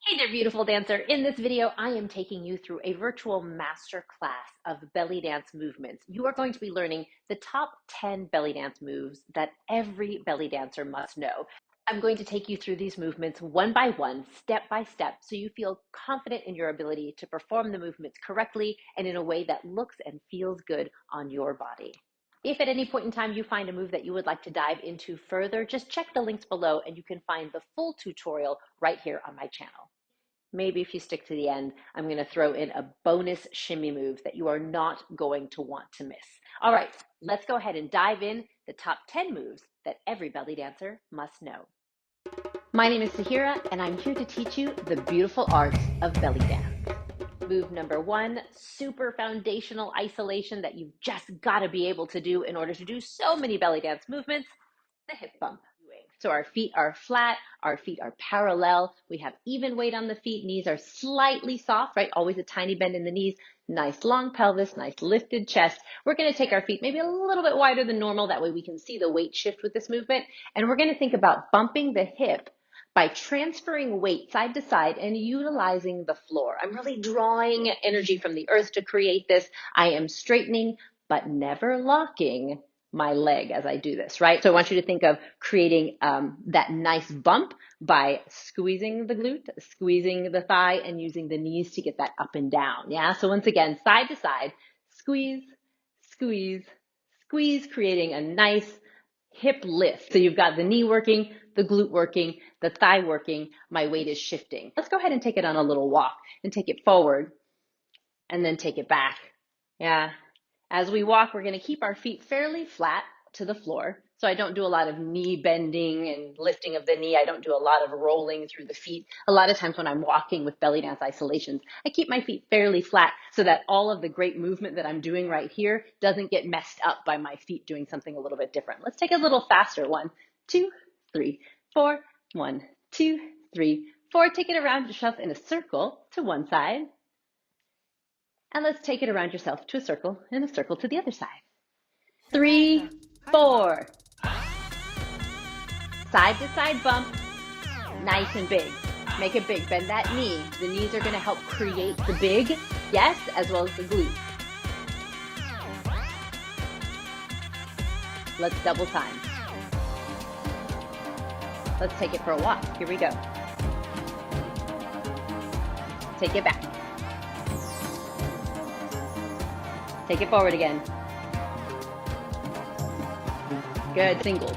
Hey there, beautiful dancer. In this video, I am taking you through a virtual master class of belly dance movements. You are going to be learning the top 10 belly dance moves that every belly dancer must know. I'm going to take you through these movements one by one, step by step, so you feel confident in your ability to perform the movements correctly and in a way that looks and feels good on your body. If at any point in time you find a move that you would like to dive into further, just check the links below and you can find the full tutorial right here on my channel. Maybe if you stick to the end, I'm going to throw in a bonus shimmy move that you are not going to want to miss. All right, let's go ahead and dive in the top 10 moves that every belly dancer must know. My name is Sahira, and I'm here to teach you the beautiful art of belly dance. Move number one, super foundational isolation that you've just got to be able to do in order to do so many belly dance movements, the hip bump. So our feet are flat, our feet are parallel, we have even weight on the feet, knees are slightly soft, right? Always a tiny bend in the knees, nice long pelvis, nice lifted chest. We're gonna take our feet maybe a little bit wider than normal, that way we can see the weight shift with this movement. And we're gonna think about bumping the hip by transferring weight side to side and utilizing the floor. I'm really drawing energy from the earth to create this. I am straightening, but never locking my leg as I do this, right? So I want you to think of creating that nice bump by squeezing the glute, squeezing the thigh, and using the knees to get that up and down, yeah? So once again, side to side, squeeze, squeeze, squeeze, creating a nice hip lift. So you've got the knee working, the glute working, the thigh working, my weight is shifting. Let's go ahead and take it on a little walk and take it forward and then take it back, yeah? As we walk, we're going to keep our feet fairly flat to the floor. So I don't do a lot of knee bending and lifting of the knee. I don't do a lot of rolling through the feet. A lot of times when I'm walking with belly dance isolations, I keep my feet fairly flat so that all of the great movement that I'm doing right here doesn't get messed up by my feet doing something a little bit different. Let's take a little faster. 1, 2, 3, 4. 1, 2, 3, 4. Take it around yourself in a circle to one side. And let's take it around yourself to a circle and a circle to the other side. 3, 4. Side to side bump, nice and big. Make it big, bend that knee. The knees are gonna help create the big, yes, as well as the glute. Let's double time. Let's take it for a walk. Here we go. Take it back. Take it forward again. Good, singles.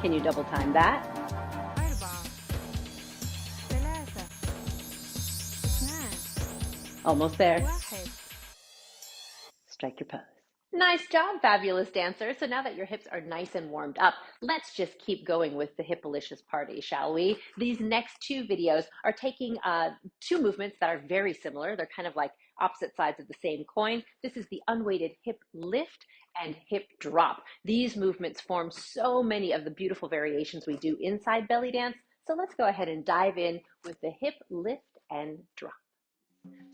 Can you double time that? Almost there. Strike your pose. Nice job, fabulous dancer. So now that your hips are nice and warmed up, let's just keep going with the Hipalicious party, shall we? These next two videos are taking two movements that are very similar. They're kind of like opposite sides of the same coin. This is the unweighted hip lift and hip drop. These movements form so many of the beautiful variations we do inside belly dance. So let's go ahead and dive in with the hip lift and drop.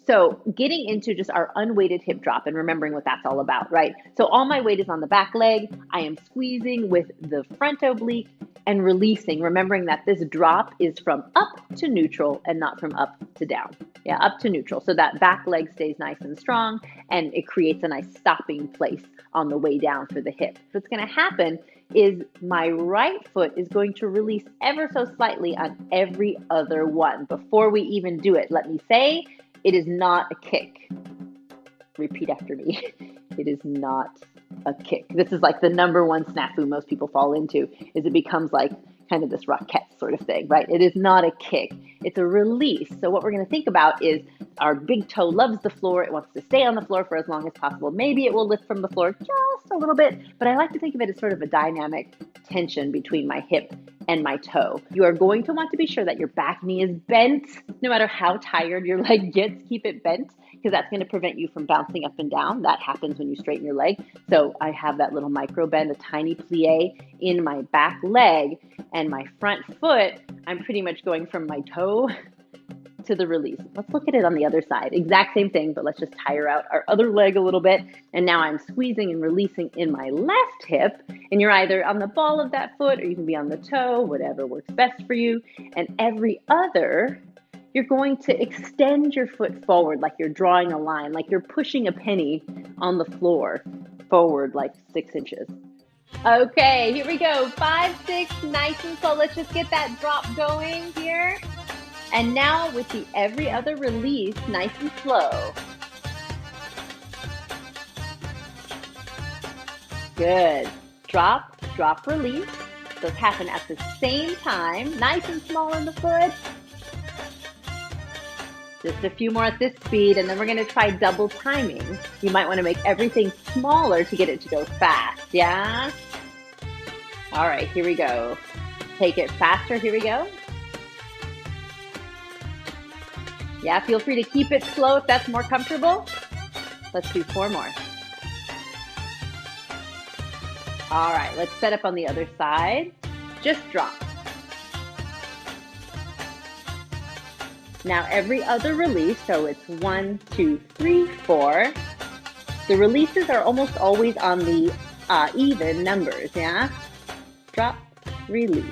So getting into just our unweighted hip drop and remembering what that's all about, right? So all my weight is on the back leg. I am squeezing with the front oblique and releasing, remembering that this drop is from up to neutral and not from up to down. Yeah, up to neutral. So that back leg stays nice and strong and it creates a nice stopping place on the way down for the hip. What's going to happen is my right foot is going to release ever so slightly on every other one. Before we even do it, let me say, it is not a kick. Repeat after me. It is not a kick. This is like the number one snafu most people fall into, is it becomes like kind of this roquette sort of thing, right? It is not a kick. It's a release. So what we're going to think about is our big toe loves the floor. It wants to stay on the floor for as long as possible. Maybe it will lift from the floor just a little bit, but I like to think of it as sort of a dynamic tension between my hip and my toe. You are going to want to be sure that your back knee is bent. No matter how tired your leg gets, keep it bent, because that's going to prevent you from bouncing up and down. That happens when you straighten your leg. So I have that little micro bend, a tiny plie in my back leg, and my front foot, I'm pretty much going from my toe to the release. Let's look at it on the other side. Exact same thing, but let's just tire out our other leg a little bit. And now I'm squeezing and releasing in my left hip, and you're either on the ball of that foot or you can be on the toe, whatever works best for you. And every other, you're going to extend your foot forward like you're drawing a line, like you're pushing a penny on the floor forward like 6 inches. Okay, here we go. 5, 6, nice and slow. Let's just get that drop going here. And now with the every other release, nice and slow. Good. Drop, drop, release. Those happen at the same time. Nice and small in the foot. Just a few more at this speed, and then we're gonna try double timing. You might wanna make everything smaller to get it to go fast, yeah? All right, here we go. Take it faster, here we go. Yeah, feel free to keep it slow if that's more comfortable. Let's do 4 more. All right, let's set up on the other side. Just drop. Now every other release, so it's 1, 2, 3, 4. The releases are almost always on the even numbers, yeah? Drop, release,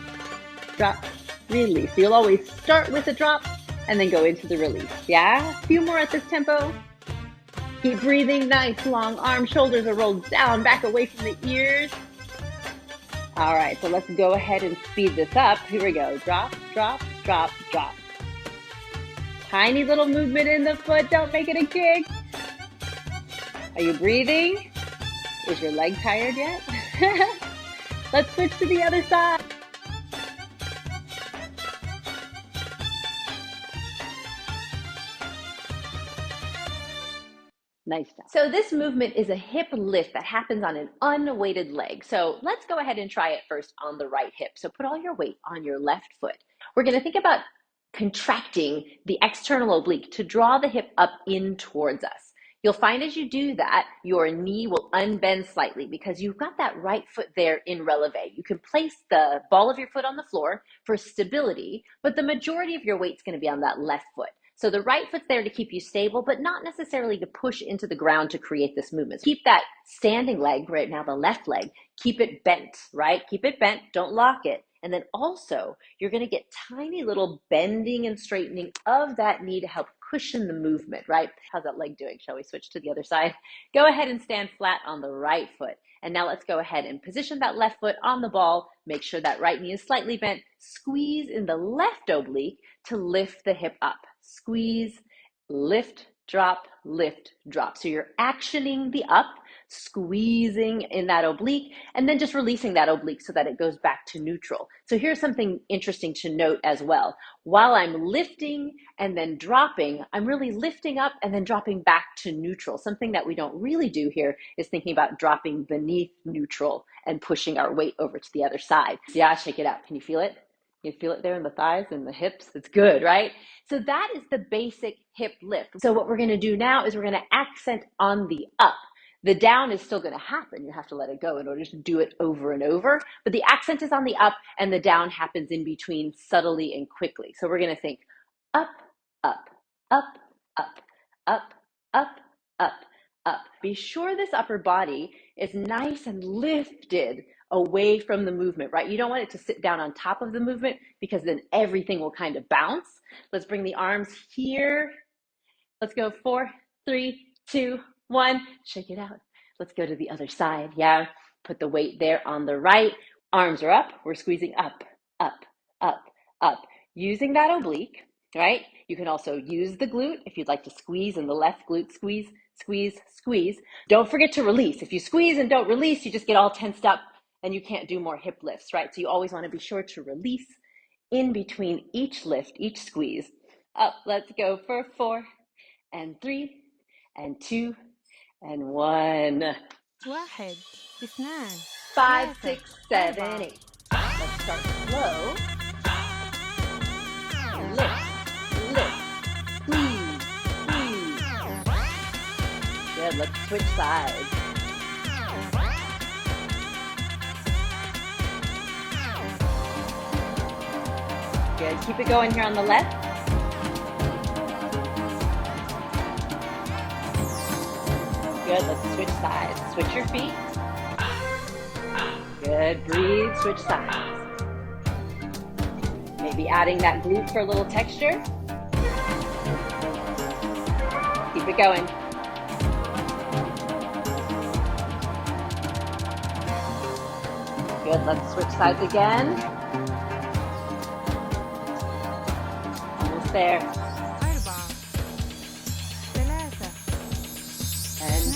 drop, release. So you'll always start with a drop and then go into the release, yeah? A few more at this tempo. Keep breathing, nice, long arms, shoulders are rolled down, back away from the ears. All right, so let's go ahead and speed this up. Here we go, drop, drop, drop, drop. Tiny little movement in the foot, don't make it a kick. Are you breathing? Is your leg tired yet? Let's switch to the other side. Nice job. So this movement is a hip lift that happens on an unweighted leg. So let's go ahead and try it first on the right hip. So put all your weight on your left foot. We're gonna think about contracting the external oblique to draw the hip up in towards us. You'll find as you do that, your knee will unbend slightly because you've got that right foot there in releve. You can place the ball of your foot on the floor for stability, but the majority of your weight's going to be on that left foot. So the right foot's there to keep you stable, but not necessarily to push into the ground to create this movement. Keep that standing leg, right now the left leg, keep it bent, right? Keep it bent, don't lock it. And then also, you're gonna get tiny little bending and straightening of that knee to help cushion the movement, right? How's that leg doing? Shall we switch to the other side? Go ahead and stand flat on the right foot. And now let's go ahead and position that left foot on the ball. Make sure that right knee is slightly bent. Squeeze in the left oblique to lift the hip up. Squeeze, lift, drop, lift, drop. So you're actioning the up, squeezing in that oblique, and then just releasing that oblique so that it goes back to neutral. So here's something interesting to note as well. While I'm lifting and then dropping, I'm really lifting up and then dropping back to neutral. Something that we don't really do here is thinking about dropping beneath neutral and pushing our weight over to the other side. Yeah, shake it out. Can you feel it? You feel it there in the thighs and the hips? It's good, right? So that is the basic hip lift. So what we're gonna do now is we're gonna accent on the up. The down is still gonna happen. You have to let it go in order to do it over and over. But the accent is on the up and the down happens in between subtly and quickly. So we're gonna think up, up, up, up, up, up, up, up. Be sure this upper body is nice and lifted away from the movement, right? You don't want it to sit down on top of the movement because then everything will kind of bounce. Let's bring the arms here. Let's go 4, 3, 2, 1. Shake it out. Let's go to the other side. Yeah, put the weight there on the right. Arms are up. We're squeezing up, up, up, up. Using that oblique, right? You can also use the glute if you'd like to squeeze in the left glute. Squeeze, squeeze, squeeze. Don't forget to release. If you squeeze and don't release, you just get all tensed up and you can't do more hip lifts, right? So you always want to be sure to release in between each lift, each squeeze. Up, let's go for 4 and 3 and 2 and 1. 5, 6, 7, 8. Let's start slow. Lift, lift, squeeze, squeeze. Good, let's switch sides. Good, keep it going here on the left. Good, let's switch sides. Switch your feet. Good, breathe, switch sides. Maybe adding that glute for a little texture. Keep it going. Good, let's switch sides again. Almost there. And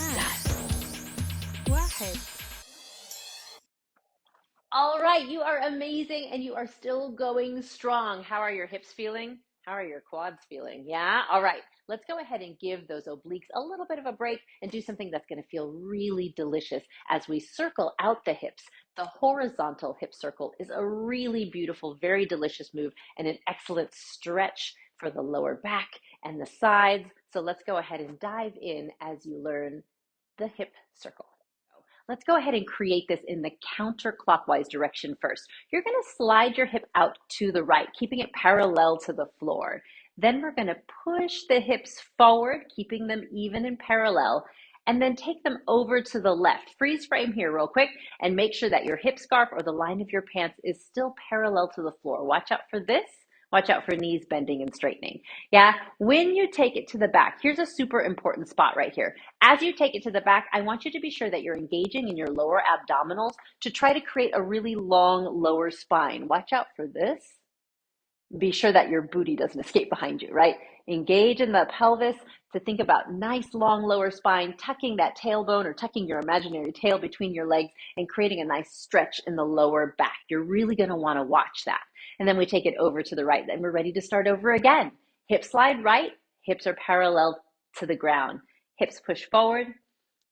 done. All right, you are amazing and you are still going strong. How are your hips feeling? How are your quads feeling? Yeah? All right, let's go ahead and give those obliques a little bit of a break and do something that's going to feel really delicious as we circle out the hips. The horizontal hip circle is a really beautiful, very delicious move and an excellent stretch for the lower back and the sides. So let's go ahead and dive in as you learn the hip circle. Let's go ahead and create this in the counterclockwise direction first. You're going to slide your hip out to the right, keeping it parallel to the floor. Then we're going to push the hips forward, keeping them even and parallel, and then take them over to the left. Freeze frame here real quick and make sure that your hip scarf or the line of your pants is still parallel to the floor. Watch out for this. Watch out for knees bending and straightening. Yeah, when you take it to the back, here's a super important spot right here. As you take it to the back, I want you to be sure that you're engaging in your lower abdominals to try to create a really long lower spine. Watch out for this. Be sure that your booty doesn't escape behind you, right? Engage in the pelvis to think about nice long lower spine, tucking that tailbone or tucking your imaginary tail between your legs and creating a nice stretch in the lower back. You're really going to want to watch that. And then we take it over to the right and we're ready to start over again. Hip slide right, hips are parallel to the ground. Hips push forward,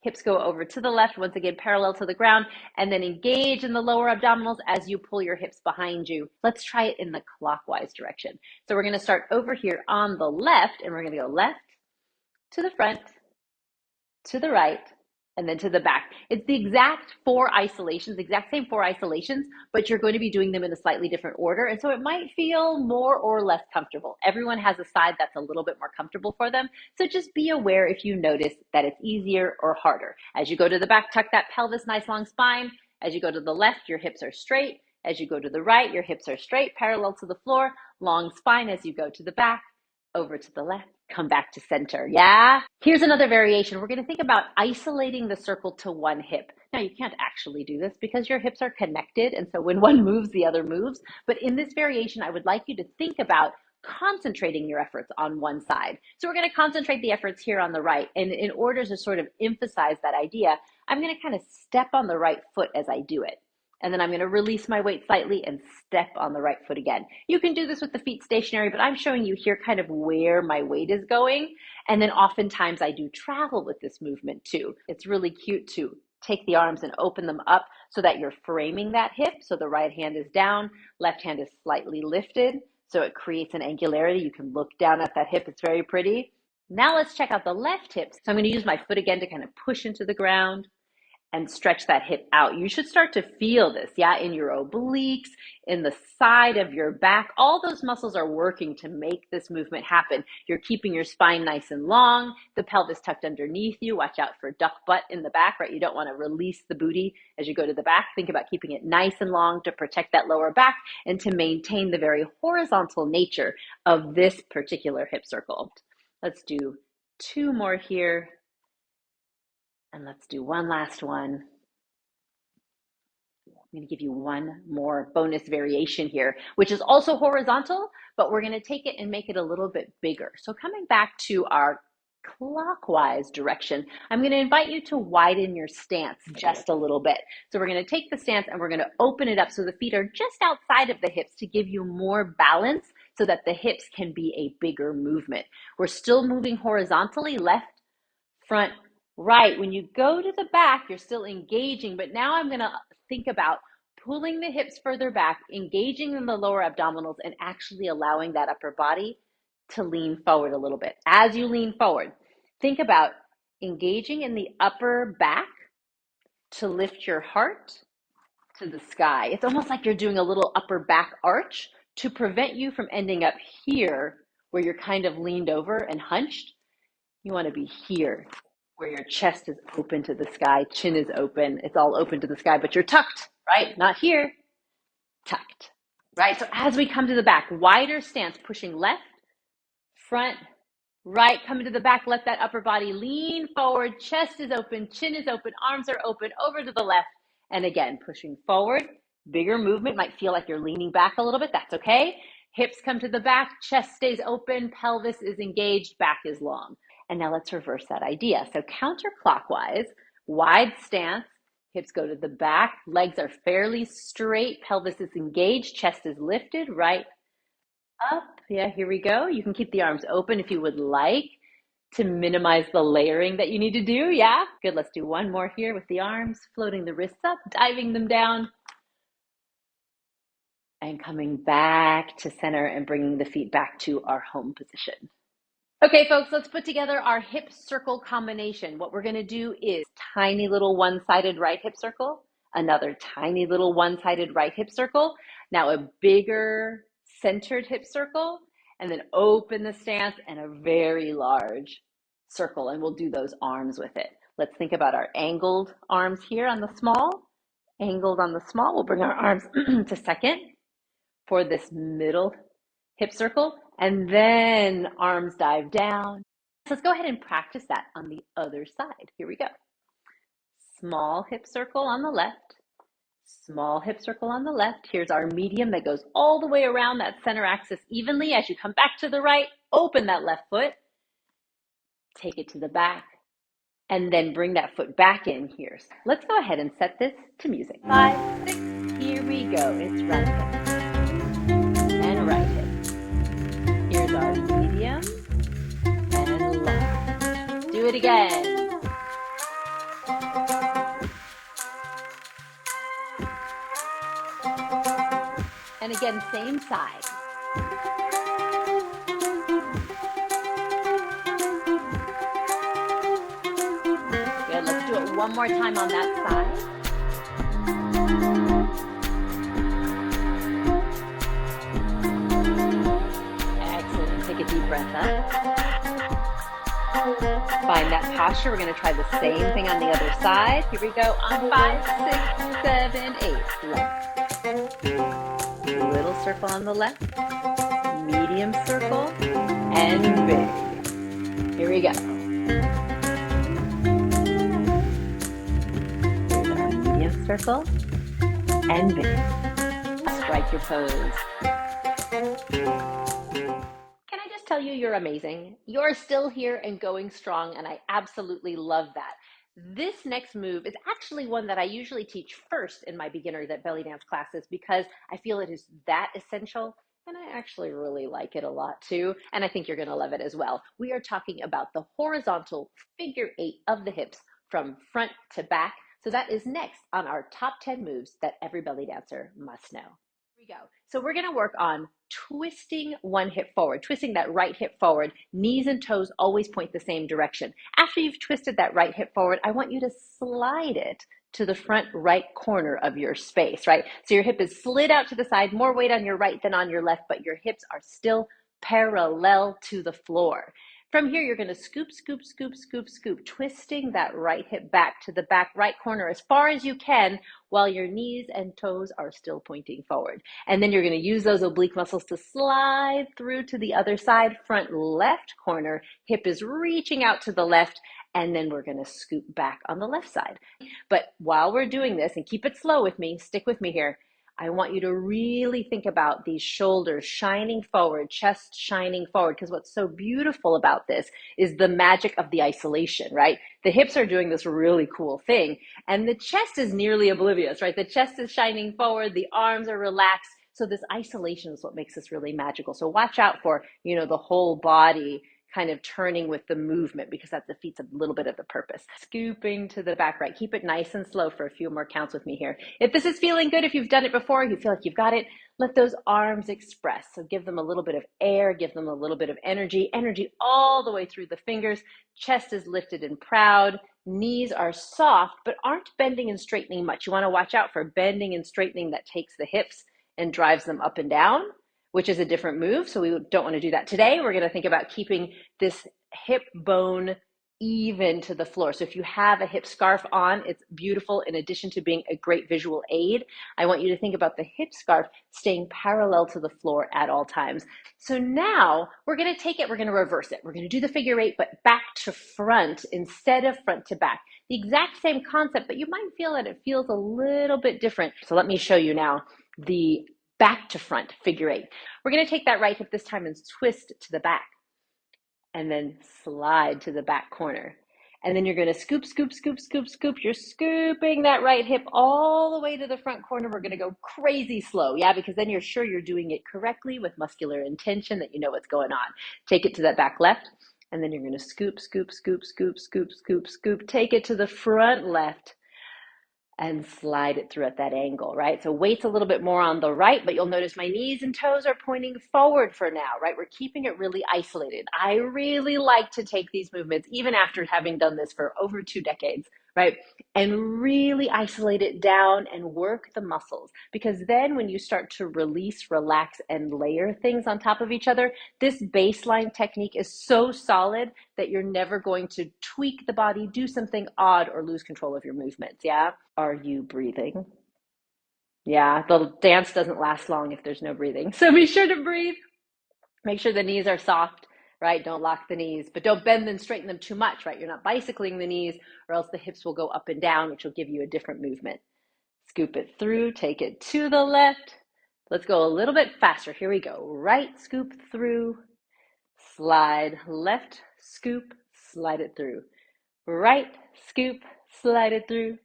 hips go over to the left, once again parallel to the ground, and then engage in the lower abdominals as you pull your hips behind you. Let's try it in the clockwise direction. So we're going to start over here on the left, and we're going to go left to the front, to the right, and then to the back. It's the exact same four isolations, but you're going to be doing them in a slightly different order. And so it might feel more or less comfortable. Everyone has a side that's a little bit more comfortable for them. So just be aware if you notice that it's easier or harder. As you go to the back, tuck that pelvis, nice long spine. As you go to the left, your hips are straight. As you go to the right, your hips are straight, parallel to the floor, long spine as you go to the back, over to the left, come back to center. Yeah? Here's another variation. We're going to think about isolating the circle to one hip. Now, you can't actually do this because your hips are connected. And so when one moves, the other moves. But in this variation, I would like you to think about concentrating your efforts on one side. So we're going to concentrate the efforts here on the right. And in order to sort of emphasize that idea, I'm going to kind of step on the right foot as I do it. And then I'm going to release my weight slightly and step on the right foot again. You can do this with the feet stationary, but I'm showing you here kind of where my weight is going. And then oftentimes I do travel with this movement too. It's really cute to take the arms and open them up so that you're framing that hip. So the right hand is down, left hand is slightly lifted. So it creates an angularity. You can look down at that hip. It's very pretty. Now let's check out the left hip. So I'm going to use my foot again to kind of push into the ground and stretch that hip out. You should start to feel this, yeah, in your obliques, in the side of your back. All those muscles are working to make this movement happen. You're keeping your spine nice and long, the pelvis tucked underneath you. Watch out for duck butt in the back, right? You don't want to release the booty as you go to the back. Think about keeping it nice and long to protect that lower back and to maintain the very horizontal nature of this particular hip circle. Let's do two more here. And let's do one last one. I'm going to give you one more bonus variation here, which is also horizontal, but we're going to take it and make it a little bit bigger. So coming back to our clockwise direction, I'm going to invite you to widen your stance just a little bit. So we're going to take the stance and we're going to open it up so the feet are just outside of the hips to give you more balance so that the hips can be a bigger movement. We're still moving horizontally, left, front, right. When you go to the back, you're still engaging, but now I'm going to think about pulling the hips further back, engaging in the lower abdominals, and actually allowing that upper body to lean forward a little bit. As you lean forward, think about engaging in the upper back to lift your heart to the sky. It's almost like you're doing a little upper back arch to prevent you from ending up here where you're kind of leaned over and hunched. You want to be here. where your chest is open to the sky, chin is open, it's all open to the sky, but you're tucked, right? Not here, tucked, right? So as we come to the back, wider stance, pushing left, front, right, coming to the back, let that upper body lean forward, chest is open, chin is open, arms are open, over to the left, and again, pushing forward, bigger movement, might feel like you're leaning back a little bit, that's okay. Hips come to the back, chest stays open, pelvis is engaged, back is long. And now let's reverse that idea. So counterclockwise, wide stance, hips go to the back, legs are fairly straight, pelvis is engaged, chest is lifted, right up. Yeah, here we go. You can keep the arms open if you would like to minimize the layering that you need to do. Yeah, good. Let's do one more here with the arms, floating the wrists up, diving them down, and coming back to center and bringing the feet back to our home position. Okay, folks, let's put together our hip circle combination. What we're going to do is tiny little one-sided right hip circle, another tiny little one-sided right hip circle, now a bigger centered hip circle, and then open the stance and a very large circle, and we'll do those arms with it. Let's think about our angled arms here on the small, angled on the small. We'll bring our arms to second for this middle hip circle, and then arms dive down. So let's go ahead and practice that on the other side. Here we go. Small hip circle on the left, small hip circle on the left. Here's our medium that goes all the way around that center axis evenly. As you come back to the right, open that left foot, take it to the back, and then bring that foot back in here. So let's go ahead and set this to music. 5, 6, here we go. It's right hip and right hip. Here's our medium and long. Do it again. And again, same side. Good, let's do it one more time on that side. Excellent, take a deep breath up. Find that posture. We're going to try the same thing on the other side. Here we go on 5, 6, 7, 8. Left. Little circle on the left. Medium circle. And big. Here we go. Here's our medium circle. And big. Strike your pose. Tell you you're amazing. You're still here and going strong, and I absolutely love that. This next move is actually one that I usually teach first in my beginner belly dance classes because I feel it is that essential, and I actually really like it a lot too, and I think you're going to love it as well. We are talking about the horizontal figure 8 of the hips from front to back. So that is next on our top 10 moves that every belly dancer must know. Here we go. So we're going to work on twisting one hip forward, twisting that right hip forward. Knees and toes always point the same direction. After you've twisted that right hip forward, I want you to slide it to the front right corner of your space, right? So your hip is slid out to the side, more weight on your right than on your left, but your hips are still parallel to the floor. From here, you're going to scoop, scoop, scoop, scoop, scoop, twisting that right hip back to the back right corner as far as you can while your knees and toes are still pointing forward. And then you're going to use those oblique muscles to slide through to the other side, front left corner. Hip is reaching out to the left, and then we're going to scoop back on the left side. But while we're doing this, and keep it slow with me, stick with me here, I want you to really think about these shoulders shining forward, chest shining forward, because what's so beautiful about this is the magic of the isolation, right? The hips are doing this really cool thing, and the chest is nearly oblivious, right? The chest is shining forward, the arms are relaxed. So this isolation is what makes this really magical. So watch out for, the whole body kind of turning with the movement, because that defeats a little bit of the purpose. Scooping to the back right. Keep it nice and slow for a few more counts with me here. If this is feeling good, if you've done it before, you feel like you've got it, let those arms express. So give them a little bit of air, give them a little bit of energy all the way through the fingers. Chest is lifted and proud. Knees are soft, but aren't bending and straightening much. You want to watch out for bending and straightening that takes the hips and drives them up and down, which is a different move. So we don't want to do that today. We're going to think about keeping this hip bone even to the floor. So if you have a hip scarf on, it's beautiful. In addition to being a great visual aid, I want you to think about the hip scarf staying parallel to the floor at all times. So now we're going to take it, we're going to reverse it. We're going to do the figure eight, but back to front instead of front to back. The exact same concept, but you might feel that it feels a little bit different. So let me show you now the back to front figure eight. We're going to take that right hip this time and twist to the back, and then slide to the back corner. And then you're going to scoop, scoop, scoop, scoop, scoop. You're scooping that right hip all the way to the front corner. We're going to go crazy slow, yeah, because then you're sure you're doing it correctly with muscular intention, that you know what's going on. Take it to that back left, and then you're going to scoop, scoop, scoop, scoop, scoop, scoop, scoop. Take it to the front left and slide it through at that angle, right? So weight's a little bit more on the right, but you'll notice my knees and toes are pointing forward for now, right? We're keeping it really isolated. I really like to take these movements, even after having done this for over 2 decades, right? And really isolate it down and work the muscles. Because then when you start to release, relax, and layer things on top of each other, this baseline technique is so solid that you're never going to tweak the body, do something odd, or lose control of your movements, yeah? Are you breathing? Yeah, the dance doesn't last long if there's no breathing. So be sure to breathe. Make sure the knees are soft, right? Don't lock the knees, but don't bend and straighten them too much, right? You're not bicycling the knees, or else the hips will go up and down, which will give you a different movement. Scoop it through, take it to the left. Let's go a little bit faster. Here we go. Right scoop through, slide, left scoop, slide it through. Right scoop, slide it through.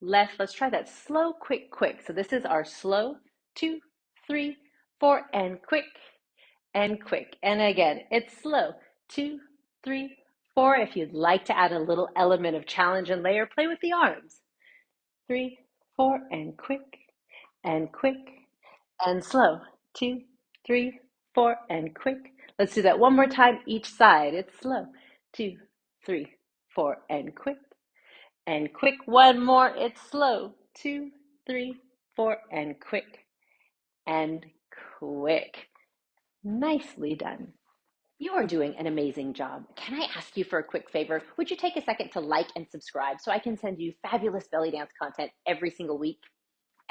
Left, let's try that slow, quick, quick. So this is our slow, 2, 3, 4, and quick, and quick. And again, it's slow, 2, 3, 4. If you'd like to add a little element of challenge and layer, play with the arms. 3, 4, and quick, and slow. 2, 3, 4, and quick. Let's do that one more time each side. It's slow, 2, 3, 4, and quick. And quick, one more, it's slow, 2, 3, 4, and quick, and quick. Nicely done. You are doing an amazing job. Can I ask you for a quick favor? Would you take a second to like and subscribe so I can send you fabulous belly dance content every single week?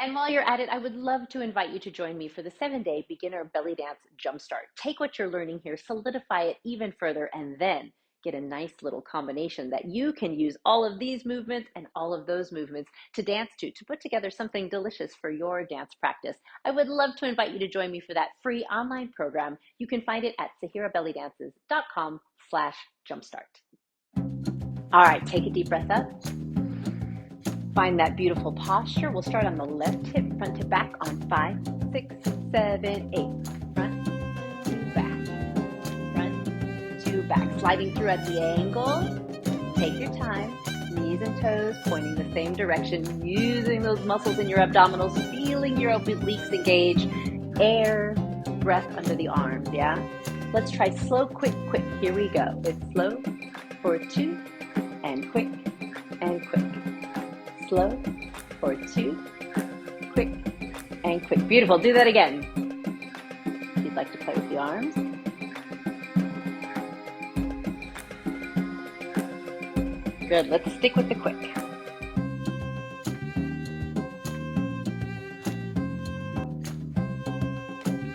And while you're at it, I would love to invite you to join me for the 7-day beginner belly dance jumpstart. Take what you're learning here, solidify it even further, and then get a nice little combination that you can use all of these movements and all of those movements to dance to put together something delicious for your dance practice. I would love to invite you to join me for that free online program. You can find it at sahirabellydances.com/jumpstart. All right, take a deep breath up. Find that beautiful posture. We'll start on the left hip, front to back on 5, 6, 7, 8. Front to back, front to back. Sliding through at the angle. Take your time. Knees and toes pointing the same direction. Using those muscles in your abdominals. Feeling your obliques engage. Air, breath under the arms, yeah? Let's try slow, quick, quick. Here we go. It's slow for 2 and quick and quick. Slow for 2, quick, and quick. Beautiful. Do that again. If you'd like to play with the arms. Good. Let's stick with the quick.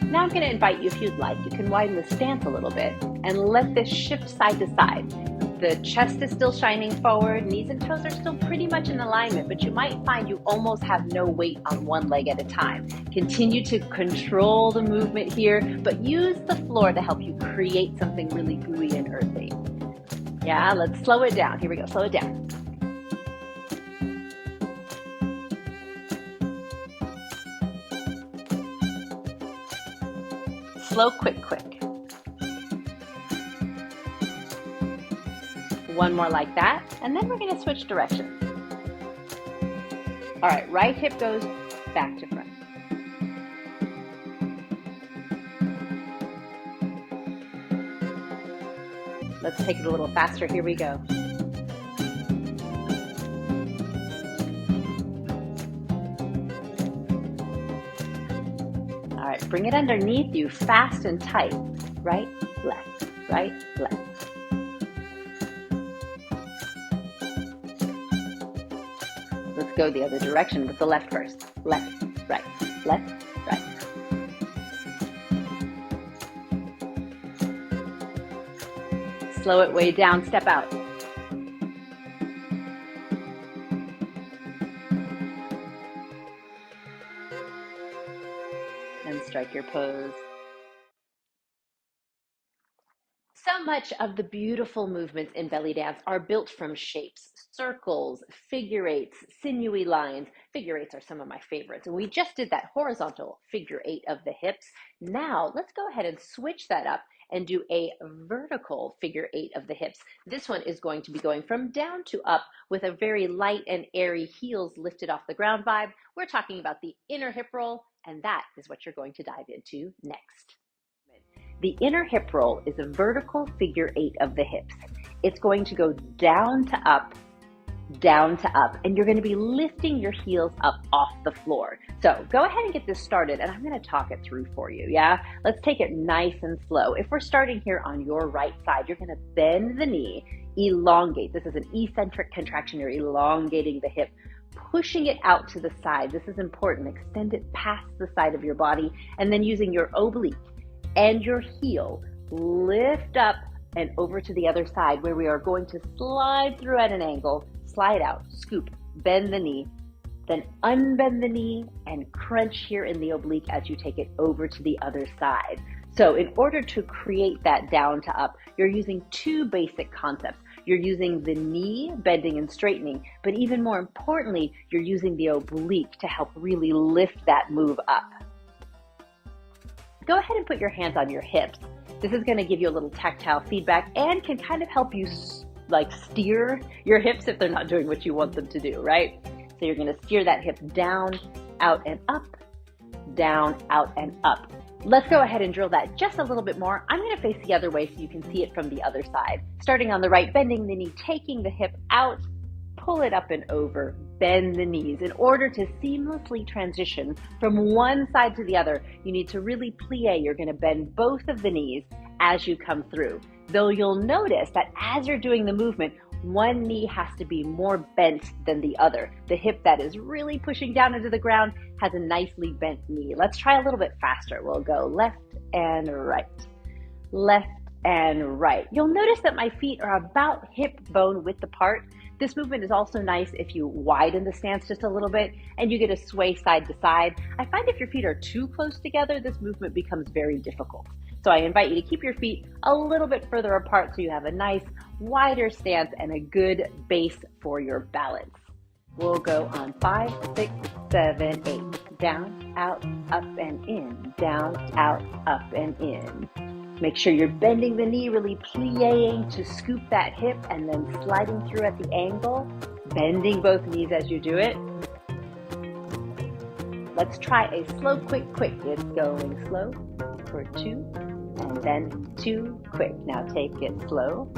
Now I'm going to invite you, if you'd like, you can widen the stance a little bit and let this shift side to side. The chest is still shining forward, knees and toes are still pretty much in alignment, but you might find you almost have no weight on one leg at a time. Continue to control the movement here, but use the floor to help you create something really gooey and earthy. Yeah, let's slow it down. Here we go, slow it down. Slow, quick, quick. One more like that, and then we're going to switch directions. All right, right hip goes back to front. Let's take it a little faster. Here we go. All right, bring it underneath you, fast and tight. Right, left, right, left. Let's go the other direction with the left first. Left, right, left, right. Slow it way down, step out. And strike your pose. So much of the beautiful movements in belly dance are built from shapes, circles, figure eights, sinewy lines. Figure eights are some of my favorites. And we just did that horizontal figure eight of the hips. Now let's go ahead and switch that up and do a vertical figure eight of the hips. This one is going to be going from down to up with a very light and airy heels lifted off the ground vibe. We're talking about the inner hip roll, and that is what you're going to dive into next. The inner hip roll is a vertical figure eight of the hips. It's going to go down to up, and you're going to be lifting your heels up off the floor. So go ahead and get this started, and I'm going to talk it through for you, yeah? Let's take it nice and slow. If we're starting here on your right side, you're going to bend the knee, elongate. This is an eccentric contraction. You're elongating the hip, pushing it out to the side. This is important. Extend it past the side of your body, and then using your oblique and your heel, lift up and over to the other side where we are going to slide through at an angle, slide out, scoop, bend the knee, then unbend the knee and crunch here in the oblique as you take it over to the other side. So in order to create that down to up, you're using two basic concepts. You're using the knee bending and straightening, but even more importantly, you're using the oblique to help really lift that move up. Go ahead and put your hands on your hips. This is going to give you a little tactile feedback and can kind of help you like steer your hips if they're not doing what you want them to do, right? So you're going to steer that hip down, out and up, down, out and up. Let's go ahead and drill that just a little bit more. I'm going to face the other way so you can see it from the other side. Starting on the right, bending the knee, taking the hip out, pull it up and over, bend the knees. In order to seamlessly transition from one side to the other, you need to really plie. You're going to bend both of the knees as you come through. Though you'll notice that as you're doing the movement, one knee has to be more bent than the other. The hip that is really pushing down into the ground has a nicely bent knee. Let's try a little bit faster. We'll go left and right, left and right. You'll notice that my feet are about hip bone width apart. This movement is also nice if you widen the stance just a little bit and you get a sway side to side. I find if your feet are too close together, this movement becomes very difficult. So I invite you to keep your feet a little bit further apart so you have a nice wider stance and a good base for your balance. We'll go on 5, 6, 7, 8. Down, out, up and in. Down, out, up and in. Make sure you're bending the knee, really plieing to scoop that hip and then sliding through at the angle, bending both knees as you do it. Let's try a slow, quick, quick. It's going slow for 2 and then 2, quick. Now take it slow.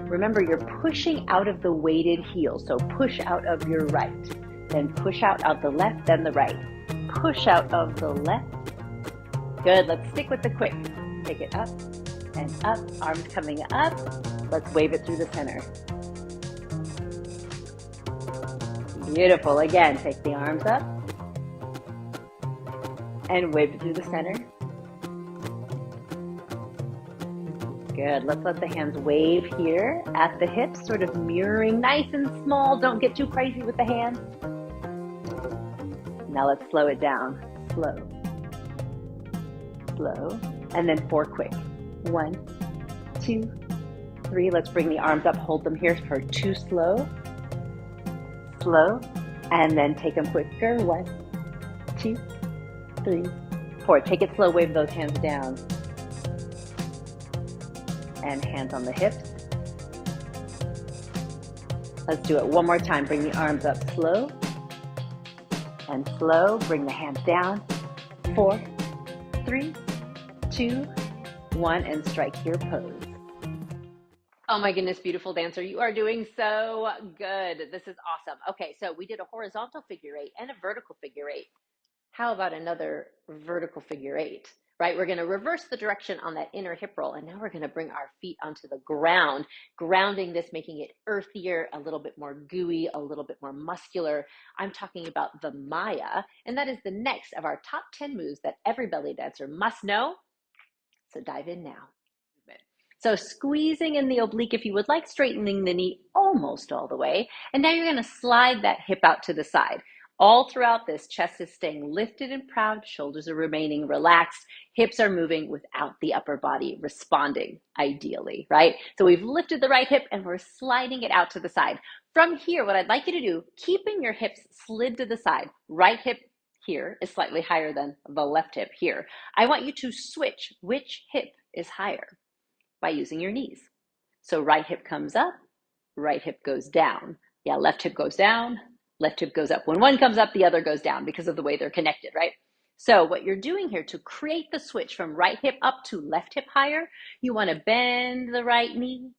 Remember, you're pushing out of the weighted heel, so push out of your right, then push out of the left, then the right. Push out of the left. Good, let's stick with the quick. Take it up and up, arms coming up. Let's wave it through the center. Beautiful. Again, take the arms up and wave it through the center. Good. Let's let the hands wave here at the hips, sort of mirroring nice and small. Don't get too crazy with the hands. Now let's slow it down. Slow. Slow. And then 4 quick. 1, 2, 3. Let's bring the arms up. Hold them here for 2 slow. Slow. And then take them quicker. 1, 2, 3, 4. Take it slow. Wave those hands down. And hands on the hips. Let's do it one more time. Bring the arms up slow and slow. Bring the hands down. 4, 3, 2, 1, and strike your pose. Oh my goodness, beautiful dancer. You are doing so good. This is awesome. Okay, so we did a horizontal figure eight and a vertical figure eight. How about another vertical figure eight? right? We're going to reverse the direction on that inner hip roll, and now we're going to bring our feet onto the ground, grounding this, making it earthier, a little bit more gooey, a little bit more muscular. I'm talking about the Maya, and that is the next of our top 10 moves that every belly dancer must know. So dive in now. So squeezing in the oblique if you would like, straightening the knee almost all the way. And now you're going to slide that hip out to the side. All throughout this, chest is staying lifted and proud, shoulders are remaining relaxed, hips are moving without the upper body responding, ideally, right? So we've lifted the right hip and we're sliding it out to the side. From here, what I'd like you to do, keeping your hips slid to the side, right hip here is slightly higher than the left hip here. I want you to switch which hip is higher by using your knees. So right hip comes up, right hip goes down. Yeah, left hip goes down, left hip goes up. When one comes up, the other goes down because of the way they're connected, right? So what you're doing here to create the switch from right hip up to left hip higher, you want to bend the right knee,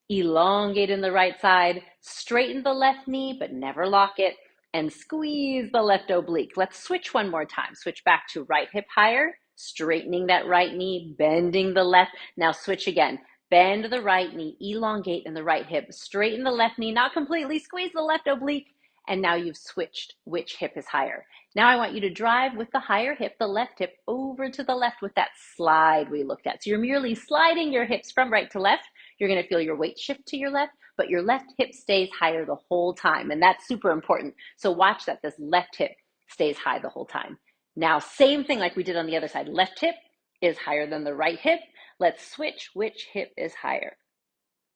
elongate in the right side, straighten the left knee, but never lock it, and squeeze the left oblique. Let's switch one more time. Switch back to right hip higher, straightening that right knee, bending the left. Now switch again. Bend the right knee, elongate in the right hip, straighten the left knee, not completely, squeeze the left oblique, and now you've switched which hip is higher. Now I want you to drive with the higher hip, the left hip, over to the left with that slide we looked at. So you're merely sliding your hips from right to left. You're going to feel your weight shift to your left, but your left hip stays higher the whole time, and that's super important. So watch that this left hip stays high the whole time. Now, same thing like we did on the other side. Left hip is higher than the right hip. Let's switch which hip is higher.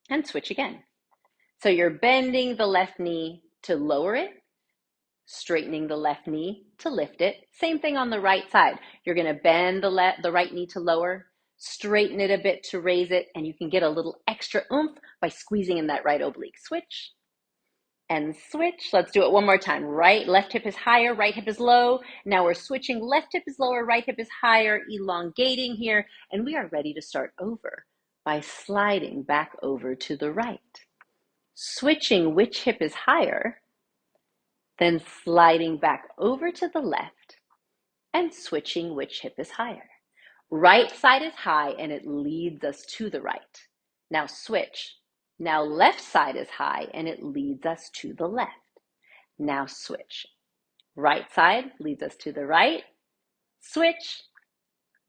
And switch again. So you're bending the left knee to lower it, straightening the left knee to lift it. Same thing on the right side. You're going to bend the right knee to lower, straighten it a bit to raise it, and you can get a little extra oomph by squeezing in that right oblique. Switch. And switch. Let's do it one more time. Left hip is higher, right hip is low. Now we're switching. Left hip is lower, right hip is higher, elongating here. And we are ready to start over by sliding back over to the right. Switching which hip is higher, then sliding back over to the left and switching which hip is higher. Right side is high and it leads us to the right. Now switch. Now left side is high and it leads us to the left. Now switch. Right side leads us to the right. Switch.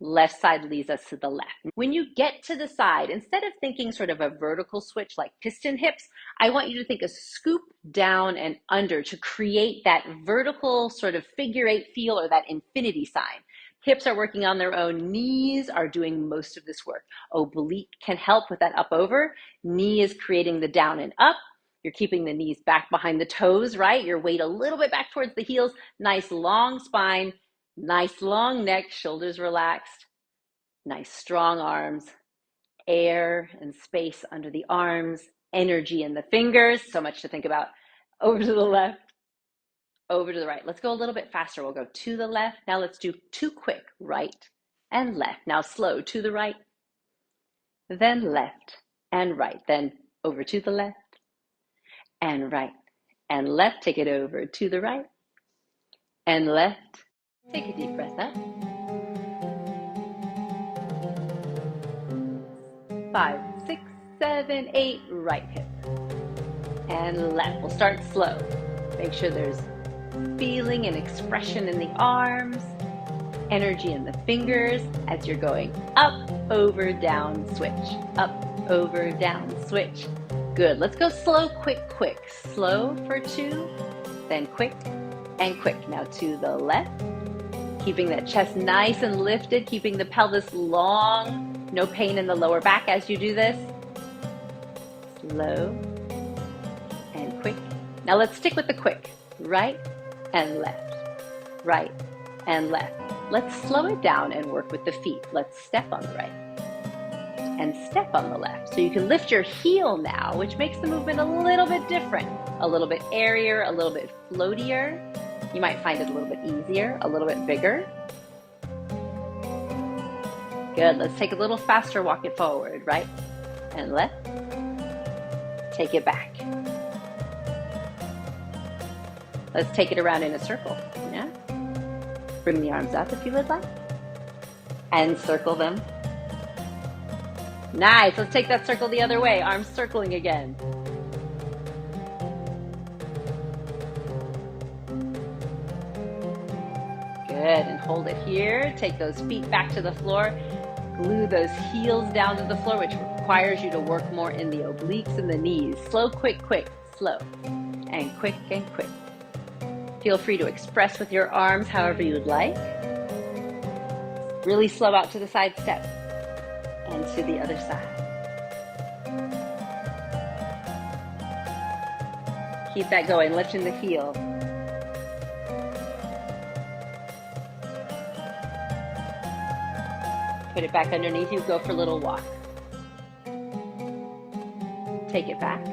Left side leads us to the left. When you get to the side, instead of thinking sort of a vertical switch like piston hips, I want you to think a scoop down and under to create that vertical sort of figure eight feel or that infinity sign. Hips are working on their own. Knees are doing most of this work. Oblique can help with that up over. Knee is creating the down and up. You're keeping the knees back behind the toes, right? Your weight a little bit back towards the heels. Nice long spine, nice long neck, shoulders relaxed. Nice strong arms, air and space under the arms, energy in the fingers. So much to think about. Over to the left. Over to the right. Let's go a little bit faster. We'll go to the left. Now let's do two quick, right and left. Now slow, to the right, then left and right. Then over to the left and right and left. Take it over to the right and left. Take a deep breath up. 5, 6, 7, 8, right hip and left. We'll start slow. Make sure there's feeling and expression in the arms, energy in the fingers as you're going up, over, down, switch, up, over, down, switch. Good. Let's go slow, quick, quick. Slow for 2, then quick and quick. Now to the left, keeping that chest nice and lifted, keeping the pelvis long, no pain in the lower back as you do this. Slow and quick. Now let's stick with the quick. Right and left, right and left. Let's slow it down and work with the feet. Let's step on the right and step on the left. So you can lift your heel now, which makes the movement a little bit different, a little bit airier, a little bit floatier. You might find it a little bit easier, a little bit bigger. Good. Let's take a little faster, walk it forward, right and left. Take it back. Let's take it around in a circle, yeah? Bring the arms up if you would like. and circle them. Nice. Let's take that circle the other way. Arms circling again. Good. And hold it here. Take those feet back to the floor. Glue those heels down to the floor, which requires you to work more in the obliques and the knees. Slow, quick, quick, slow, and quick and quick. Feel free to express with your arms however you would like. Really slow out to the side step and to the other side. Keep that going, lifting the heel. Put it back underneath you, go for a little walk. Take it back.